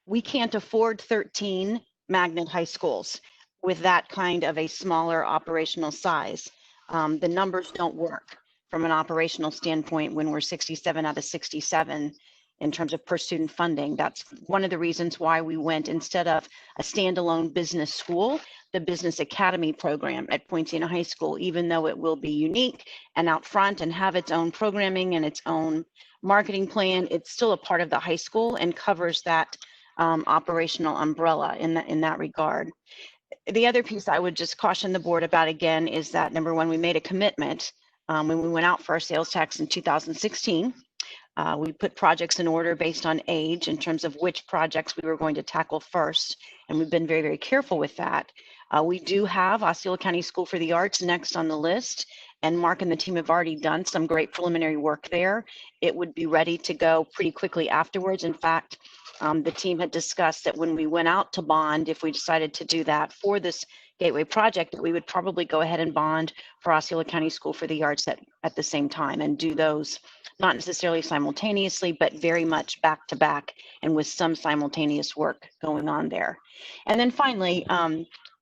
we can't afford 13 magnet high schools with that kind of a smaller operational size. The numbers don't work from an operational standpoint when we're 67 out of 67 in terms of per student funding. That's one of the reasons why we went, instead of a standalone business school, the Business Academy program at Poinciana High School, even though it will be unique and out front and have its own programming and its own marketing plan, it's still a part of the high school and covers that operational umbrella in that regard. The other piece I would just caution the board about again is that, number one, we made a commitment when we went out for our sales tax in 2016. We put projects in order based on age in terms of which projects we were going to tackle first, and we've been very, very careful with that. We do have Osceola County School for the Arts next on the list, and Mark and the team have already done some great preliminary work there. It would be ready to go pretty quickly afterwards. In fact, the team had discussed that when we went out to bond, if we decided to do that for this Gateway project, that we would probably go ahead and bond for Osceola County School for the Arts at the same time and do those not necessarily simultaneously, but very much back to back and with some simultaneous work going on there. And then finally,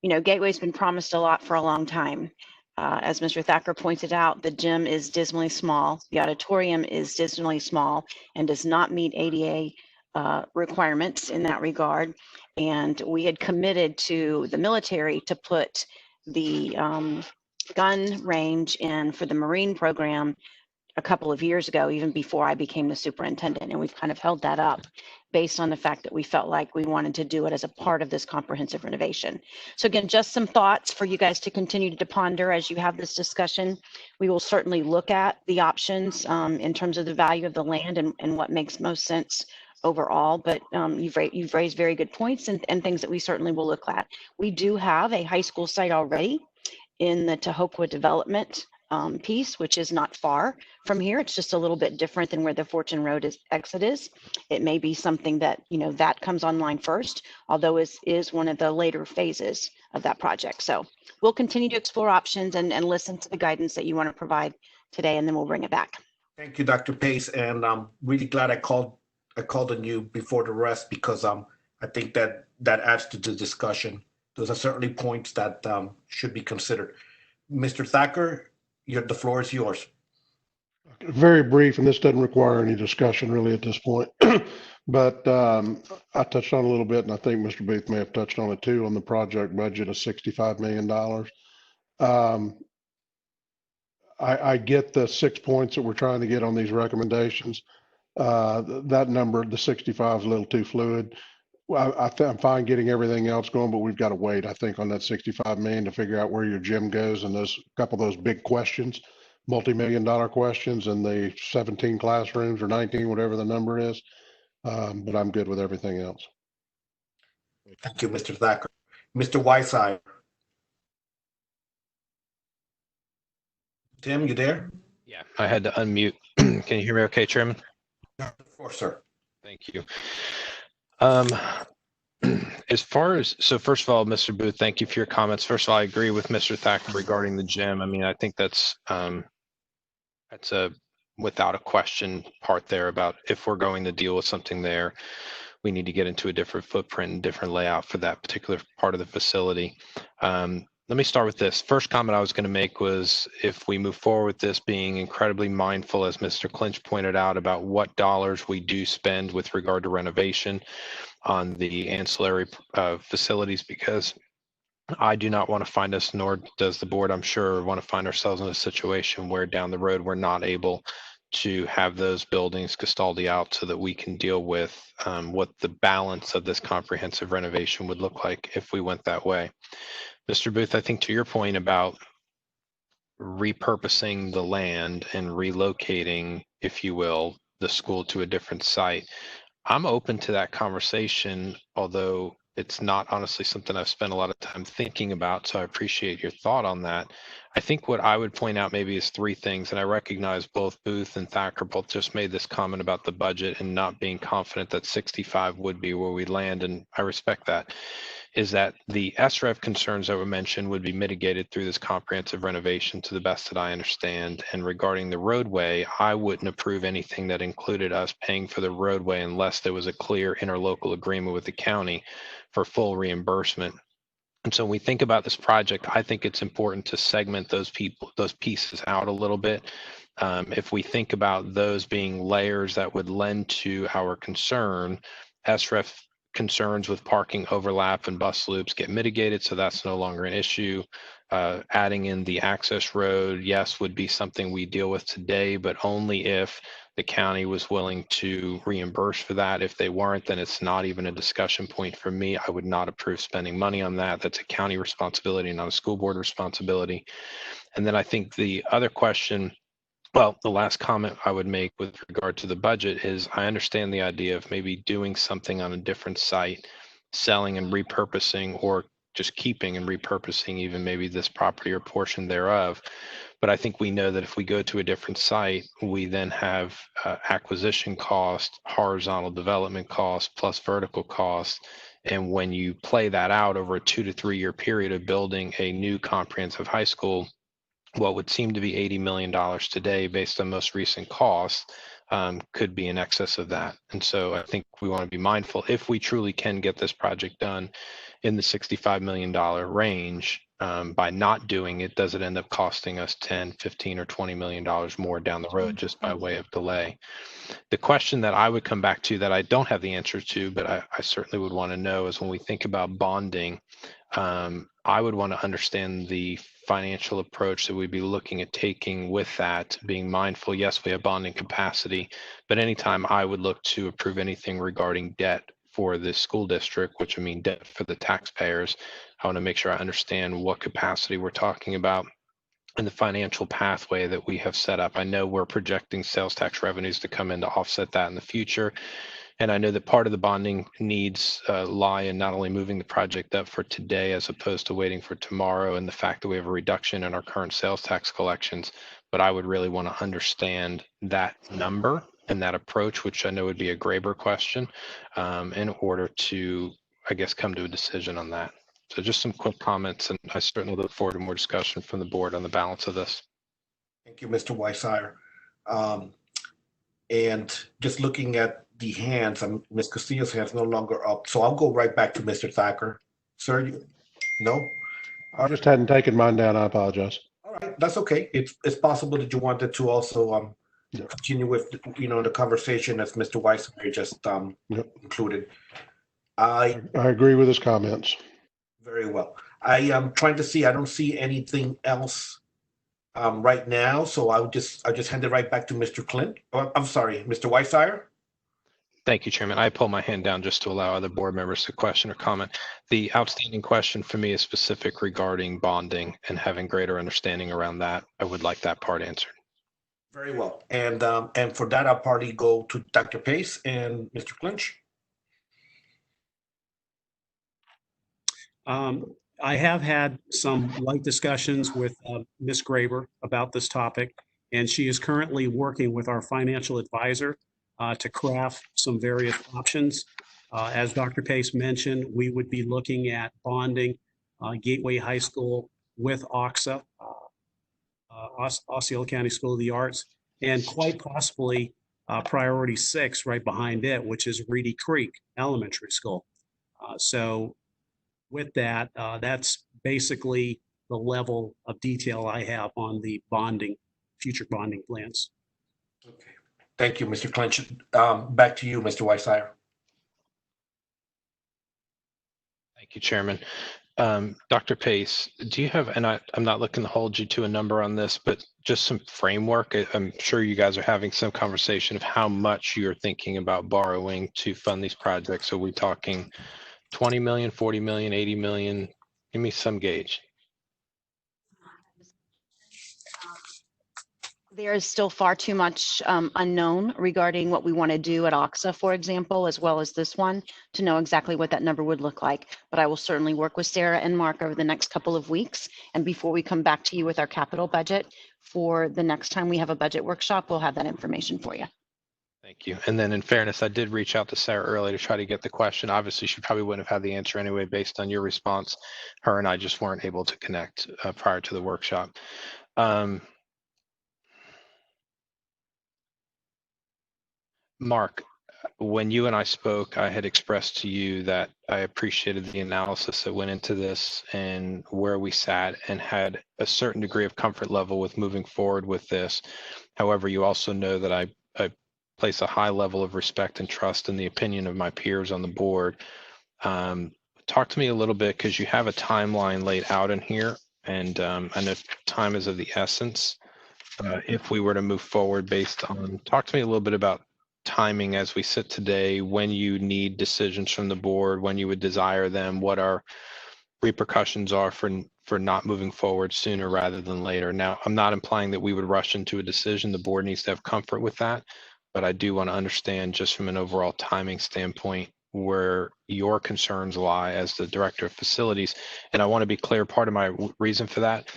Gateway's been promised a lot for a long time. As Mr. Thacker pointed out, the gym is dismally small. The auditorium is dismally small and does not meet ADA requirements in that regard. And we had committed to the military to put the gun range in for the Marine program a couple of years ago, even before I became the superintendent. And we've kind of held that up based on the fact that we felt like we wanted to do it as a part of this comprehensive renovation. So again, just some thoughts for you guys to continue to ponder as you have this discussion. We will certainly look at the options in terms of the value of the land and what makes most sense overall, but you've raised very good points and things that we certainly will look at. We do have a high school site already in the Tahokwa development piece, which is not far from here. It's just a little bit different than where the Fortune Road exit is. It may be something that, that comes online first, although is one of the later phases of that project. So we'll continue to explore options and listen to the guidance that you want to provide today, and then we'll bring it back. Thank you, Dr. Pace. And I'm really glad I called on you before the rest, because I think that adds to the discussion. Those are certainly points that should be considered. Mr. Thacker, the floor is yours. Very brief, and this doesn't require any discussion really at this point. But I touched on it a little bit, and I think Mr. Booth may have touched on it too, on the project budget of $65 million. I get the 6 points that we're trying to get on these recommendations. That number, the 65, is a little too fluid. Well, I'm fine getting everything else going, but we've got to wait, I think, on that 65 million to figure out where your gym goes and those couple of those big questions, multi-million-dollar questions, and the 17 classrooms or 19, whatever the number is. But I'm good with everything else. Thank you, Mr. Thacker. Mr. Whiteside. Tim, you there? Yeah, I had to unmute. Can you hear me okay, Chairman? Of course, sir. Thank you. As far as, so first of all, Mr. Booth, thank you for your comments. First of all, I agree with Mr. Thacker regarding the gym. I mean, I think that's a without a question part there about if we're going to deal with something there, we need to get into a different footprint and different layout for that particular part of the facility. Let me start with this. First comment I was going to make was if we move forward with this, being incredibly mindful, as Mr. Clinch pointed out, about what dollars we do spend with regard to renovation on the ancillary facilities, because I do not want to find us, nor does the board, I'm sure, want to find ourselves in a situation where down the road we're not able to have those buildings custodied out so that we can deal with what the balance of this comprehensive renovation would look like if we went that way. Mr. Booth, I think to your point about repurposing the land and relocating, if you will, the school to a different site, I'm open to that conversation, although it's not honestly something I've spent a lot of time thinking about. So I appreciate your thought on that. I think what I would point out maybe is three things, and I recognize both Booth and Thacker both just made this comment about the budget and not being confident that 65 would be where we land, and I respect that. Is that the SREV concerns that were mentioned would be mitigated through this comprehensive renovation to the best that I understand. And regarding the roadway, I wouldn't approve anything that included us paying for the roadway unless there was a clear interlocal agreement with the county for full reimbursement. And so when we think about this project, I think it's important to segment those pieces out a little bit. If we think about those being layers that would lend to our concern, SREF concerns with parking overlap and bus loops get mitigated, so that's no longer an issue. Adding in the access road, yes, would be something we deal with today, but only if the county was willing to reimburse for that. If they weren't, then it's not even a discussion point for me. I would not approve spending money on that. That's a county responsibility, not a school board responsibility. And then I think the other question, well, the last comment I would make with regard to the budget is I understand the idea of maybe doing something on a different site, selling and repurposing, or just keeping and repurposing even maybe this property or portion thereof. But I think we know that if we go to a different site, we then have acquisition cost, horizontal development cost, plus vertical cost. And when you play that out over a 2 to 3 year period of building a new comprehensive high school, what would seem to be $80 million today based on most recent costs could be in excess of that. And so I think we want to be mindful if we truly can get this project done in the $65 million range. By not doing it, does it end up costing us 10, 15, or $20 million more down the road just by way of delay? The question that I would come back to that I don't have the answer to, but I certainly would want to know is when we think about bonding, I would want to understand the financial approach that we'd be looking at taking with that, being mindful, yes, we have bonding capacity, but anytime I would look to approve anything regarding debt for the school district, which I mean debt for the taxpayers, I want to make sure I understand what capacity we're talking about and the financial pathway that we have set up. I know we're projecting sales tax revenues to come in to offset that in the future. And I know that part of the bonding needs lie in not only moving the project up for today as opposed to waiting for tomorrow, and the fact that we have a reduction in our current sales tax collections, but I would really want to understand that number and that approach, which I know would be a Graber question, in order to, I guess, come to a decision on that. So just some quick comments, and I certainly look forward to more discussion from the board on the balance of this. Thank you, Mr. Weissayer. And just looking at the hands, Ms. Castillo's hand's no longer up, so I'll go right back to Mr. Thacker. Sir, no? I just hadn't taken mine down. I apologize. All right, that's okay. It's possible that you wanted to also continue with the conversation as Mr. Weissayer just included. I agree with his comments. Very well. I am trying to see. I don't see anything else right now, so I'll just hand it right back to Mr. Clint. Oh, I'm sorry, Mr. Weissayer. Thank you, Chairman. I pull my hand down just to allow other board members to question or comment. The outstanding question for me is specific regarding bonding and having greater understanding around that. I would like that part answered. Very well. And for that, I'll probably go to Dr. Pace and Mr. Clinch. I have had some light discussions with Ms. Graber about this topic, and she is currently working with our financial advisor to craft some various options. As Dr. Pace mentioned, we would be looking at bonding Gateway High School with OXA, Osceola County School of the Arts, and quite possibly priority 6 right behind it, which is Reedy Creek Elementary School. So with that, that's basically the level of detail I have on the bonding, future bonding plans. Okay. Thank you, Mr. Clinch. Back to you, Mr. Weissier. Thank you, Chairman. Dr. Pace, do you have, and I'm not looking to hold you to a number on this, but just some framework. I'm sure you guys are having some conversation of how much you're thinking about borrowing to fund these projects. Are we talking 20 million, 40 million, 80 million? Give me some gauge. There is still far too much unknown regarding what we want to do at OXA, for example, as well as this one, to know exactly what that number would look like. But I will certainly work with Sarah and Mark over the next couple of weeks. And before we come back to you with our capital budget for the next time we have a budget workshop, we'll have that information for you. Thank you. And then in fairness, I did reach out to Sarah earlier to try to get the question. Obviously, she probably wouldn't have had the answer anyway, based on your response. Her and I just weren't able to connect prior to the workshop. Mark, when you and I spoke, I had expressed to you that I appreciated the analysis that went into this and where we sat, and had a certain degree of comfort level with moving forward with this. However, you also know that I place a high level of respect and trust in the opinion of my peers on the board. Talk to me a little bit, because you have a timeline laid out in here, and I know time is of the essence. If we were to move forward based on, talk to me a little bit about timing as we sit today, when you need decisions from the board, when you would desire them, what our repercussions are for not moving forward sooner rather than later. Now, I'm not implying that we would rush into a decision. The board needs to have comfort with that, but I do want to understand, just from an overall timing standpoint, where your concerns lie as the director of facilities. And I want to be clear, part of my reason for that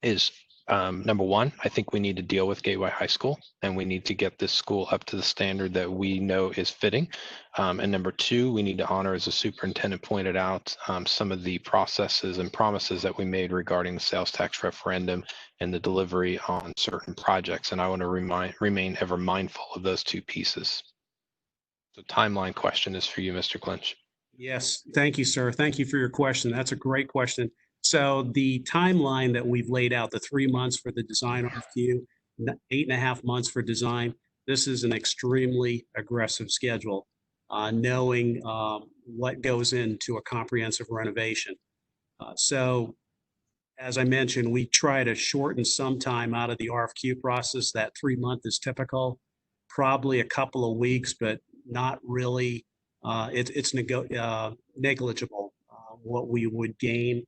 is number one, I think we need to deal with Gateway High School, and we need to get this school up to the standard that we know is fitting. And number two, we need to honor, as the superintendent pointed out, some of the processes and promises that we made regarding the sales tax referendum and the delivery on certain projects. And I want to remain ever mindful of those two pieces. The timeline question is for you, Mr. Clinch. Yes, thank you, sir. Thank you for your question. That's a great question. So the timeline that we've laid out, the 3 months for the design RFQ, 8.5 months for design, this is an extremely aggressive schedule, knowing what goes into a comprehensive renovation. So as I mentioned, we try to shorten some time out of the RFQ process. That 3 month is typical, probably a couple of weeks, but not really. It's negligible what we would gain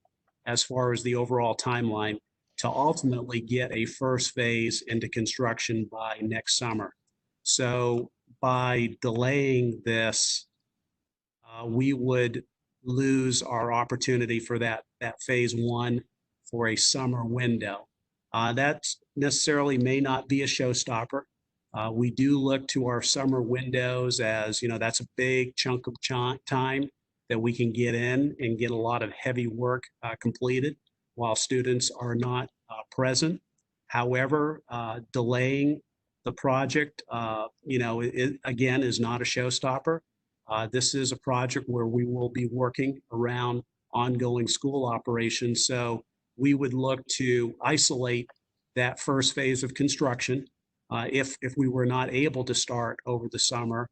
as far as the overall timeline to ultimately get a first phase into construction by next summer. So by delaying this, we would lose our opportunity for that phase one for a summer window. That necessarily may not be a showstopper. We do look to our summer windows as, that's a big chunk of time that we can get in and get a lot of heavy work completed while students are not present. However, delaying the project, it, again, is not a showstopper. This is a project where we will be working around ongoing school operations. So we would look to isolate that first phase of construction if we were not able to start over the summer,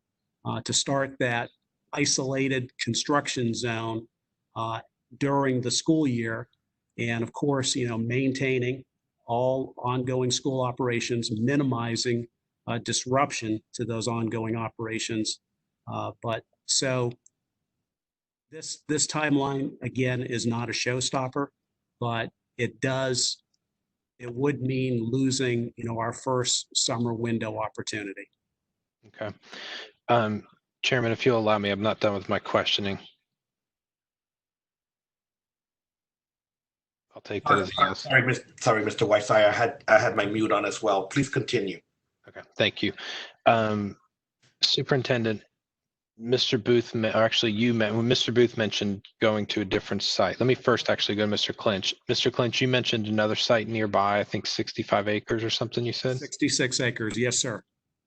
to start that isolated construction zone during the school year. And of course, maintaining all ongoing school operations, minimizing disruption to those ongoing operations But so this timeline, again, is not a showstopper, but it would mean losing, our first summer window opportunity. Okay. Chairman, if you'll allow me, I'm not done with my questioning. I'll take that as a yes. Sorry, Mr. Whiteside. I had my mute on as well. Please continue. Okay, thank you. Superintendent, Mr. Booth, or actually when Mr. Booth mentioned going to a different site. Let me first actually go to Mr. Clinch. Mr. Clinch, you mentioned another site nearby, I think 65 acres or something you said? 66 acres, yes, sir.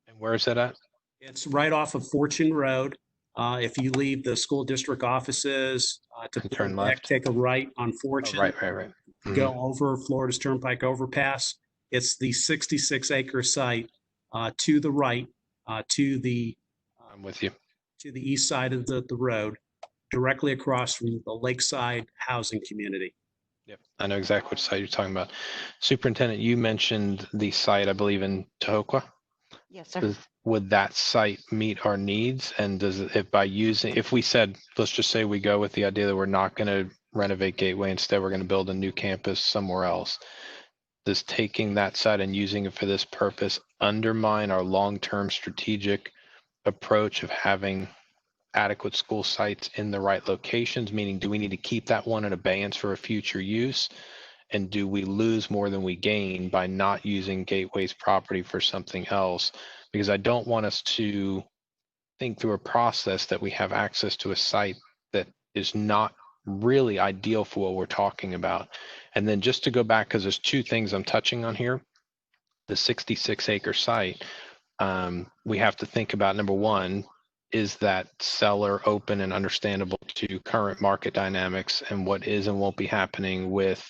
And where is that at? It's right off of Fortune Road. If you leave the school district offices to turn back, left, take a right on Fortune. Oh, right. Mm-hmm. Go over Florida's Turnpike overpass. It's the 66-acre site to the right, to the I'm with you. To the east side of the road, directly across from the Lakeside housing community. Yep, I know exactly which site you're talking about. Superintendent, you mentioned the site, I believe, in Tahokwa. Yes, sir. Would that site meet our needs? And does it, if we said, let's just say we go with the idea that we're not going to renovate Gateway, instead we're going to build a new campus somewhere else, does taking that site and using it for this purpose undermine our long-term strategic approach of having adequate school sites in the right locations? Meaning, do we need to keep that one in abeyance for a future use? And do we lose more than we gain by not using Gateway's property for something else? Because I don't want us to think through a process that we have access to a site that is not really ideal for what we're talking about. And then just to go back, because there's two things I'm touching on here, the 66-acre site, we have to think about, number one, is that seller open and understandable to current market dynamics and what is and won't be happening with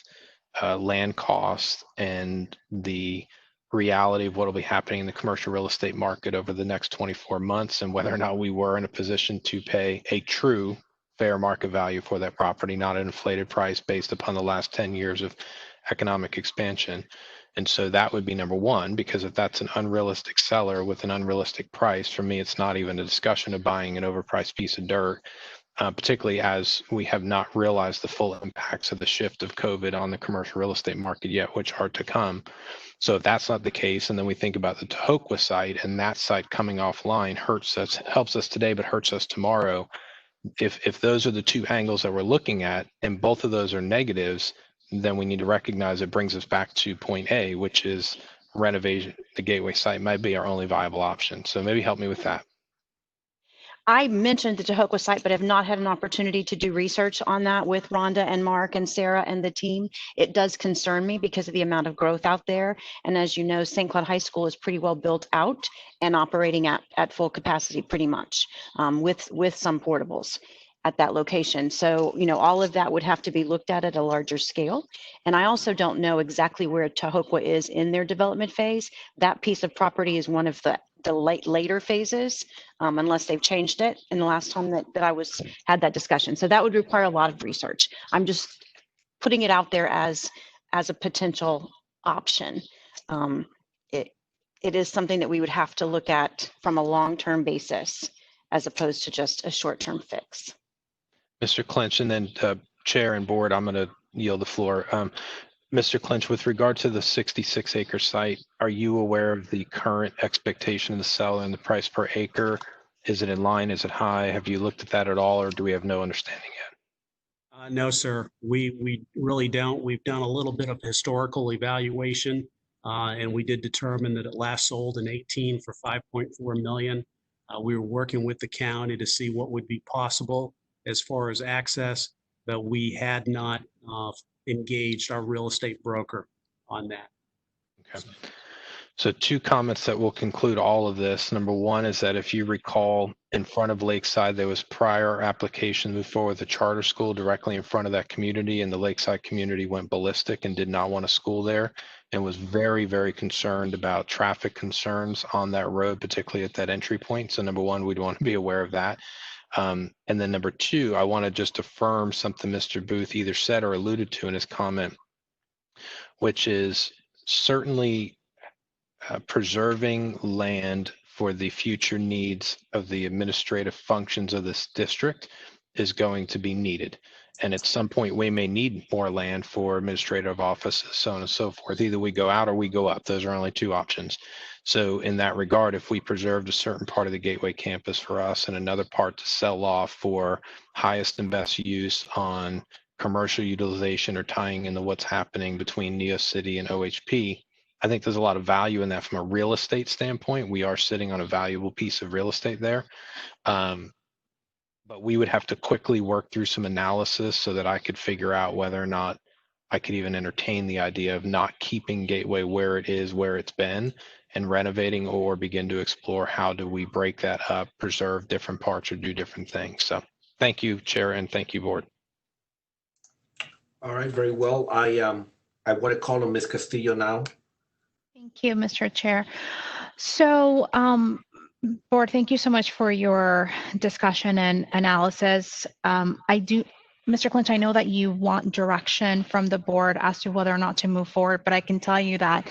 land costs and the reality of what will be happening in the commercial real estate market over the next 24 months, and whether or not we were in a position to pay a true fair market value for that property, not an inflated price based upon the last 10 years of economic expansion. And so that would be number one, because if that's an unrealistic seller with an unrealistic price, for me, it's not even a discussion of buying an overpriced piece of dirt, particularly as we have not realized the full impacts of the shift of COVID on the commercial real estate market yet, which are to come. So if that's not the case, and then we think about the Tahokwa site, and that site coming offline helps us today, but hurts us tomorrow. If those are the two angles that we're looking at, and both of those are negatives, then we need to recognize it brings us back to point A, which is renovation. The Gateway site might be our only viable option. So maybe help me with that. I mentioned the Tahokwa site, but have not had an opportunity to do research on that with Rhonda and Mark and Sarah and the team. It does concern me because of the amount of growth out there. And as you know, St. Cloud High School is pretty well built out and operating at full capacity pretty much, with some portables at that location. So, all of that would have to be looked at a larger scale. And I also don't know exactly where Tahokwa is in their development phase. That piece of property is one of the later phases, unless they've changed it in the last time that I had that discussion. So that would require a lot of research. I'm just putting it out there as a potential option. It is something that we would have to look at from a long-term basis, as opposed to just a short-term fix. Mr. Clinch, and then Chair and Board, I'm going to yield the floor. Mr. Clinch, with regard to the 66-acre site, are you aware of the current expectation of the seller and the price per acre? Is it in line? Is it high? Have you looked at that at all, or do we have no understanding yet? No, sir. We really don't. We've done a little bit of historical evaluation, and we did determine that it last sold in 18 for $5.4 million. We were working with the county to see what would be possible as far as access, but we had not engaged our real estate broker on that. Okay. So two comments that will conclude all of this. Number one is that if you recall, in front of Lakeside, there was prior application to move forward with a charter school directly in front of that community, and the Lakeside community went ballistic and did not want a school there and was very, very concerned about traffic concerns on that road, particularly at that entry point. So number one, we'd want to be aware of that. And then number two, I want to just affirm something Mr. Booth either said or alluded to in his comment, which is certainly preserving land for the future needs of the administrative functions of this district is going to be needed. And at some point, we may need more land for administrative offices, so on and so forth. Either we go out or we go up. Those are only two options. So in that regard, if we preserved a certain part of the Gateway campus for us and another part to sell off for highest and best use on commercial utilization or tying into what's happening between NeoCity and OHP, I think there's a lot of value in that from a real estate standpoint. We are sitting on a valuable piece of real estate there. But we would have to quickly work through some analysis so that I could figure out whether or not I could even entertain the idea of not keeping Gateway where it is, where it's been, and renovating, or begin to explore how do we break that up, preserve different parts, or do different things. So thank you, Chair, and thank you, Board. All right, very well. I want to call on Ms. Castillo now. Thank you, Mr. Chair. So, Board, thank you so much for your discussion and analysis. Mr. Clinch, I know that you want direction from the board as to whether or not to move forward, but I can tell you that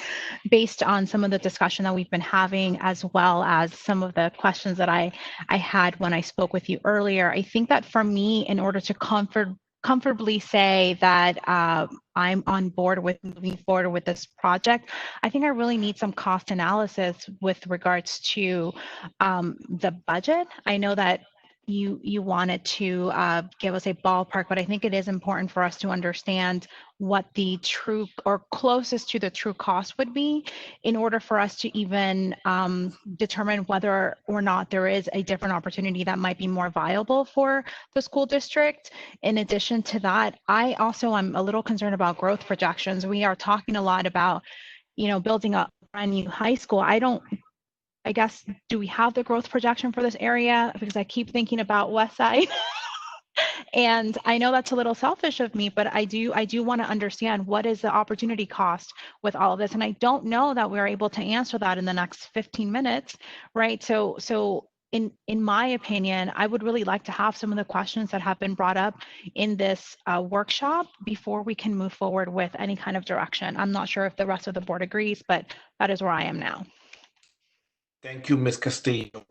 based on some of the discussion that we've been having, as well as some of the questions that I had when I spoke with you earlier, I think that for me, in order to comfortably say that I'm on board with moving forward with this project, I think I really need some cost analysis with regards to the budget. I know that you wanted to give us a ballpark, but I think it is important for us to understand what the true or closest to the true cost would be in order for us to even determine whether or not there is a different opportunity that might be more viable for the school district. In addition to that, I also am a little concerned about growth projections. We are talking a lot about, building a brand new high school. I guess, do we have the growth projection for this area? Because I keep thinking about West Side. And I know that's a little selfish of me, but I do want to understand what is the opportunity cost with all of this. And I don't know that we're able to answer that in the next 15 minutes, right? So in my opinion, I would really like to have some of the questions that have been brought up in this workshop before we can move forward with any kind of direction. I'm not sure if the rest of the board agrees, but that is where I am now. Thank you, Ms. Castillo.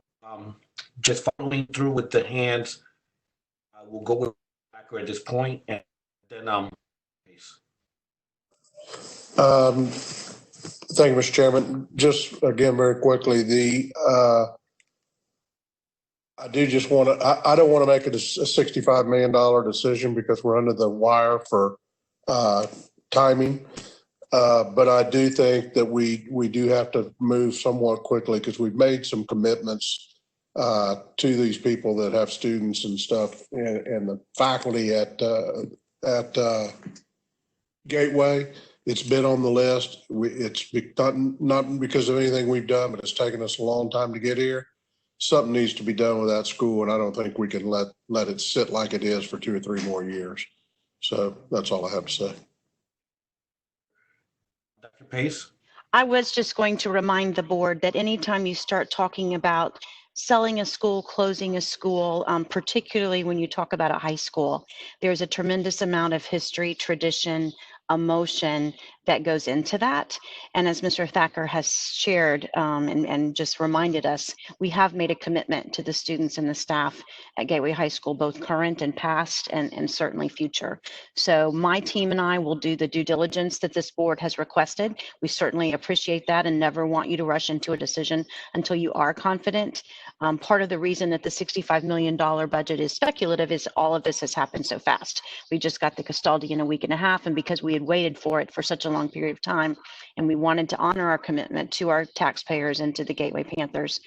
Just following through with the hands, I will go with Thacker at this point, and then Thank you, Mr. Chairman. Just again, very quickly, I do just want to, I don't want to make it a $65 million decision because we're under the wire for timing. But I do think that we do have to move somewhat quickly because we've made some commitments to these people that have students and stuff, and the faculty at Gateway. It's been on the list. It's not because of anything we've done, but it's taken us a long time to get here. Something needs to be done with that school, and I don't think we can let it sit like it is for 2 or 3 more years. So that's all I have to say. Dr. Pace. I was just going to remind the board that anytime you start talking about selling a school, closing a school, particularly when you talk about a high school, there's a tremendous amount of history, tradition, emotion that goes into that. And as Mr. Thacker has shared and just reminded us, we have made a commitment to the students and the staff at Gateway High School, both current and past and certainly future. So my team and I will do the due diligence that this board has requested. We certainly appreciate that and never want you to rush into a decision until you are confident. Part of the reason that the $65 million budget is speculative is all of this has happened so fast. We just got the Castaldi in a week and a half, and because we had waited for it for such a long period of time, and we wanted to honor our commitment to our taxpayers and to the Gateway Panthers,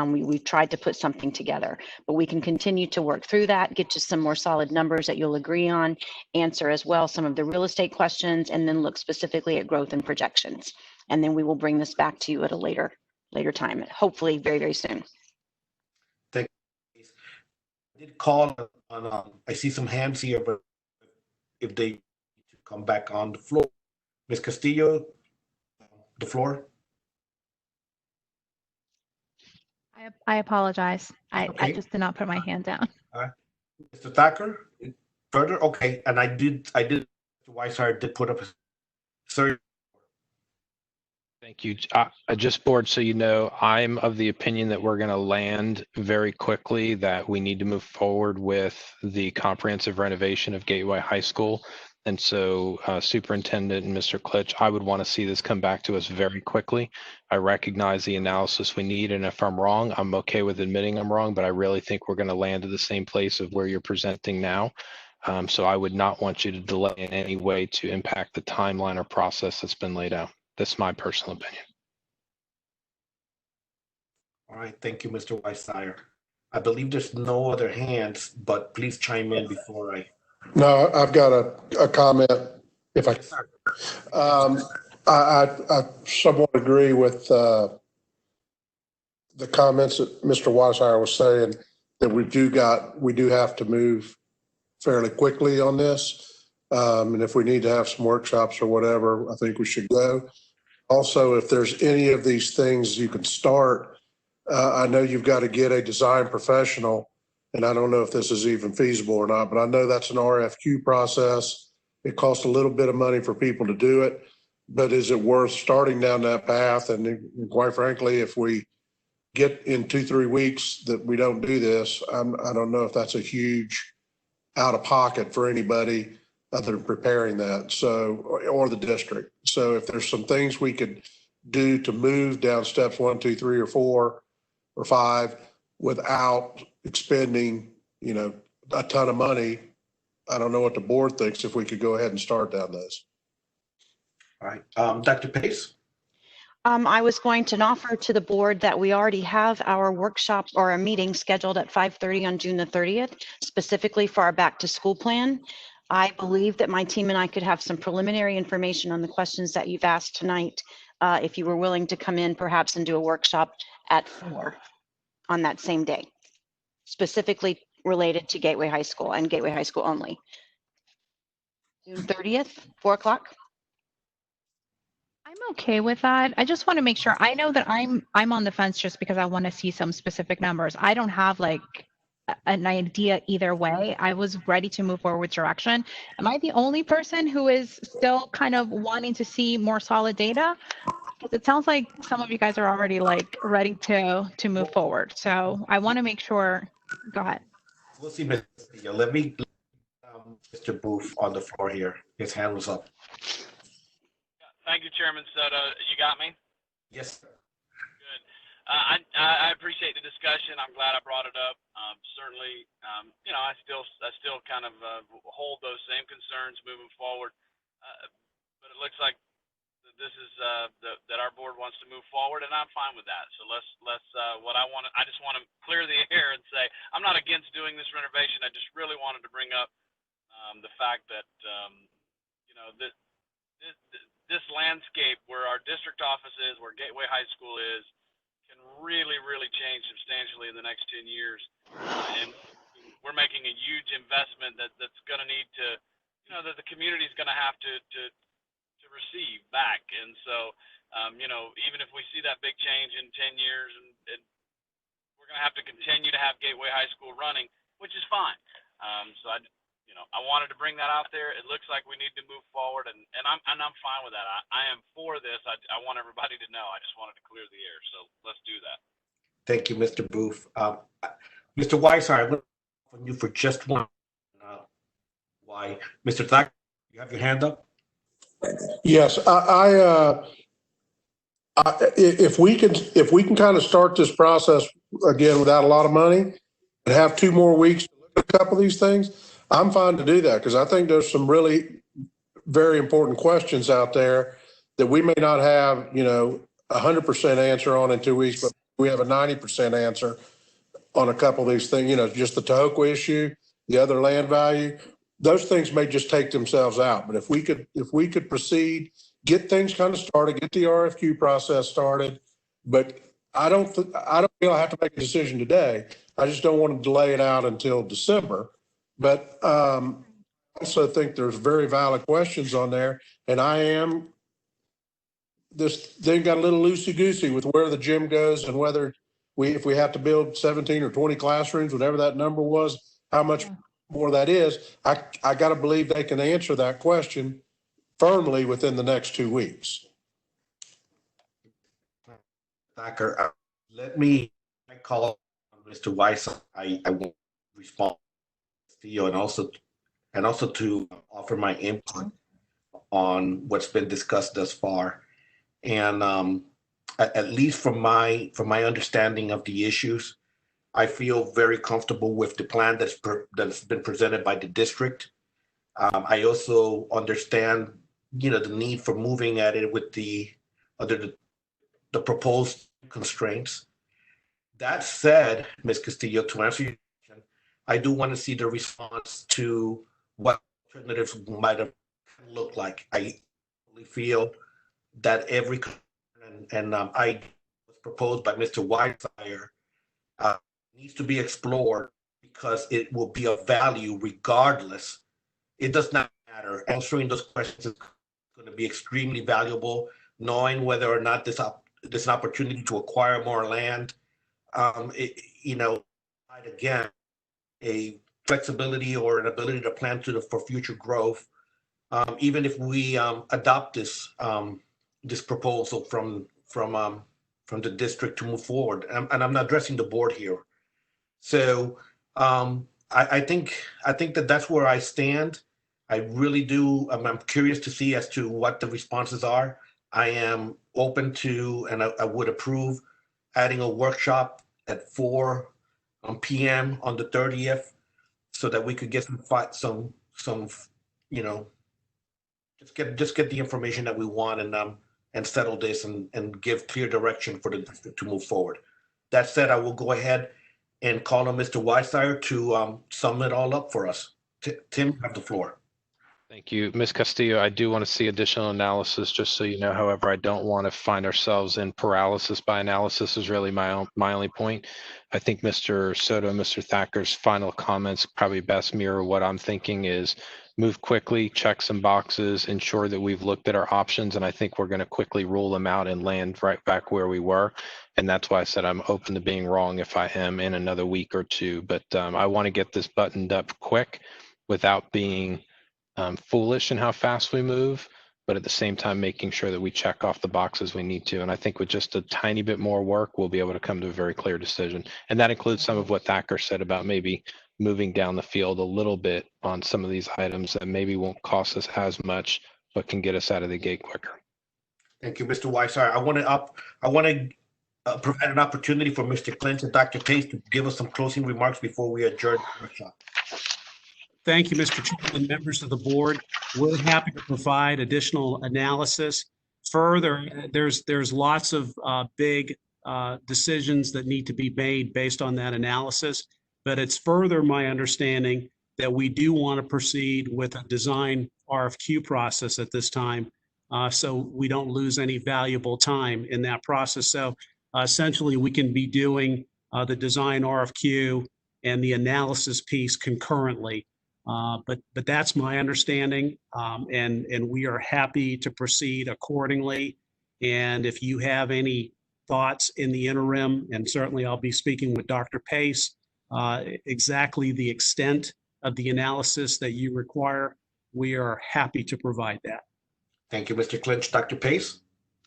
we've tried to put something together. But we can continue to work through that, get you some more solid numbers that you'll agree on, answer as well some of the real estate questions, and then look specifically at growth and projections. And then we will bring this back to you at a later time, hopefully very, very soon. Thank you. I did call on, I see some hands here, but if they come back on the floor. Ms. Castillo, the floor. I apologize. Okay. I just did not put my hand down. All right. Mr. Thacker, further? Okay. And I did, Weishart did put up a, sorry. Thank you. Just board, so you know, I'm of the opinion that we're going to land very quickly, that we need to move forward with the comprehensive renovation of Gateway High School. And so Superintendent and Mr. Klitsch, I would want to see this come back to us very quickly. I recognize the analysis we need, and if I'm wrong, I'm okay with admitting I'm wrong, but I really think we're going to land at the same place of where you're presenting now. So I would not want you to delay in any way to impact the timeline or process that's been laid out. That's my personal opinion. All right, thank you, Mr. Weissier. I believe there's no other hands, but please chime in before I. No, I've got a comment. If I, I somewhat agree with the comments that Mr. Weissier was saying, that we do have to move fairly quickly on this. And if we need to have some workshops or whatever, I think we should go. Also, if there's any of these things you can start, I know you've got to get a design professional, and I don't know if this is even feasible or not, but I know that's an RFQ process. It costs a little bit of money for people to do it, but is it worth starting down that path? And quite frankly, if we get in 2-3 weeks that we don't do this, I don't know if that's a huge out of pocket for anybody other than preparing that, so, or the district. So if there's some things we could do to move down steps 1, 2, 3, or 4, or 5 without expending, a ton of money, I don't know what the board thinks, if we could go ahead and start down those. All right, Dr. Pace? I was going to offer to the board that we already have our workshop or a meeting scheduled at 5:30 on June the 30th, specifically for our back to school plan. I believe that my team and I could have some preliminary information on the questions that you've asked tonight. If you were willing to come in perhaps and do a workshop at 4 on that same day, specifically related to Gateway High School and Gateway High School only. June 30th, 4 o'clock. I'm okay with that. I just want to make sure. I know that I'm on the fence just because I want to see some specific numbers. I don't have like an idea either way. I was ready to move forward with direction. Am I the only person who is still kind of wanting to see more solid data? Because it sounds like some of you guys are already like ready to move forward. So I want to make sure. Go ahead. We'll see, Mr. Let me Mr. Booth on the floor here. His hand was up. Thank you, Chairman Soto. You got me? Yes, sir. Good. I appreciate the discussion. I'm glad I brought it up. Certainly, I still kind of hold those same concerns moving forward. But it looks like this is that our board wants to move forward, and I'm fine with that. So let's I just want to clear the air and say I'm not against doing this renovation. I just really wanted to bring up the fact that this landscape where our district office is, where Gateway High School is, can really, really change substantially in the next 10 years. And we're making a huge investment that's going to need to, that the community is going to have to receive back. And so, even if we see that big change in 10 years, and we're going to have to continue to have Gateway High School running, which is fine. So I wanted to bring that out there. It looks like we need to move forward, and I'm fine with that. I am for this. I want everybody to know. I just wanted to clear the air. So let's do that. Thank you, Mr. Booth. Mr. Weissier, I'm going to call on you for just one. Why, Mr. Thack, you have your hand up? Yes, if we can kind of start this process again without a lot of money and have 2 more weeks to look at a couple of these things, I'm fine to do that, because I think there's some really very important questions out there that we may not have, 100% answer on in 2 weeks, but we have a 90% answer on a couple of these things, just the Tahokwa issue, the other land value. Those things may just take themselves out. But if we could proceed, get things kind of started, get the RFQ process started, but I don't feel I have to make a decision today. I just don't want to delay it out until December. But I also think there's very valid questions on there, and this thing got a little loosey-goosey with where the gym goes and whether if we have to build 17 or 20 classrooms, whatever that number was, how much more that is. I got to believe they can answer that question firmly within the next 2 weeks. Thacker, let me call Mr. Weiss. I won't respond to you, and also to offer my input on what's been discussed thus far. And at least from my understanding of the issues, I feel very comfortable with the plan that's been presented by the district. I also understand, the need for moving at it with under the proposed constraints. That said, Ms. Castillo, to answer your question, I do want to see the response to what alternatives might have looked like. I feel that every I was proposed by Mr. Whitesire needs to be explored because it will be of value regardless. It does not matter. Answering those questions is going to be extremely valuable. Knowing whether or not there's an opportunity to acquire more land, again, a flexibility or an ability to plan for future growth. Even if we adopt this proposal from the district to move forward, and I'm not addressing the board here. So I think that's where I stand. I really do. I'm curious to see as to what the responses are. I am open to, and I would approve adding a workshop at 4 p.m. on the 30th, so that we could get some just get the information that we want and settle this and give clear direction for the district to move forward. That said, I will go ahead and call on Mr. Weissire to sum it all up for us. Tim, you have the floor. Thank you. Ms. Castillo, I do want to see additional analysis, just so you know. However, I don't want to find ourselves in paralysis by analysis is really my only point. I think Mr. Soto, Mr. Thacker's final comments probably best mirror what I'm thinking is move quickly, check some boxes, ensure that we've looked at our options, and I think we're going to quickly rule them out and land right back where we were. And that's why I said I'm open to being wrong if I am in another week or two. But I want to get this buttoned up quick without being foolish in how fast we move, but at the same time making sure that we check off the boxes we need to. And I think with just a tiny bit more work, we'll be able to come to a very clear decision. And that includes some of what Thacker said about maybe moving down the field a little bit on some of these items that maybe won't cost us as much, but can get us out of the gate quicker. Thank you, Mr. Weissire. I want to provide an opportunity for Mr. Clinch and Dr. Pace to give us some closing remarks before we adjourn the workshop. Thank you, Mr. Chairman, members of the board. We're happy to provide additional analysis. Further, there's lots of big decisions that need to be made based on that analysis, but it's further my understanding that we do want to proceed with a design RFQ process at this time, so we don't lose any valuable time in that process. So essentially, we can be doing the design RFQ and the analysis piece concurrently. But that's my understanding, and we are happy to proceed accordingly. And if you have any thoughts in the interim, and certainly I'll be speaking with Dr. Pace, exactly the extent of the analysis that you require, we are happy to provide that. Thank you, Mr. Clinch. Dr. Pace?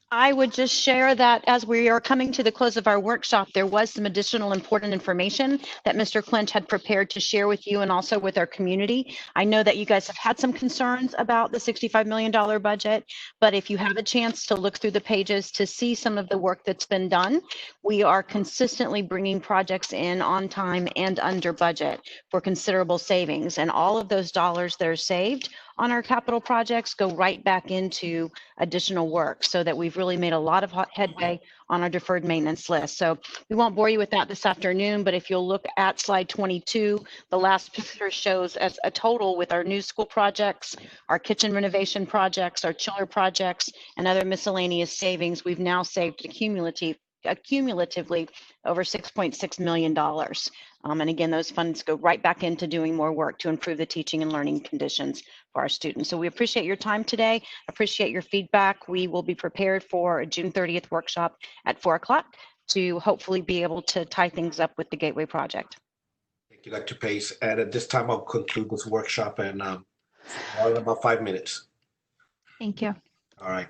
I would just share that as we are coming to the close of our workshop, there was some additional important information that Mr. Clinch had prepared to share with you and also with our community. I know that you guys have had some concerns about the $65 million budget, but if you have a chance to look through the pages to see some of the work that's been done, we are consistently bringing projects in on time and under budget for considerable savings. And all of those dollars that are saved on our capital projects go right back into additional work, so that we've really made a lot of headway on our deferred maintenance list. So we won't bore you with that this afternoon, but if you'll look at slide 22, the last picture shows as a total with our new school projects, our kitchen renovation projects, our chiller projects, and other miscellaneous savings, we've now saved accumulatively over $6.6 million. And again, those funds go right back into doing more work to improve the teaching and learning conditions for our students. So we appreciate your time today, appreciate your feedback. We will be prepared for a June 30th workshop at 4 o'clock to hopefully be able to tie things up with the Gateway project. Thank you, Dr. Pace. And at this time, I'll conclude this workshop in about 5 minutes. Thank you. All right.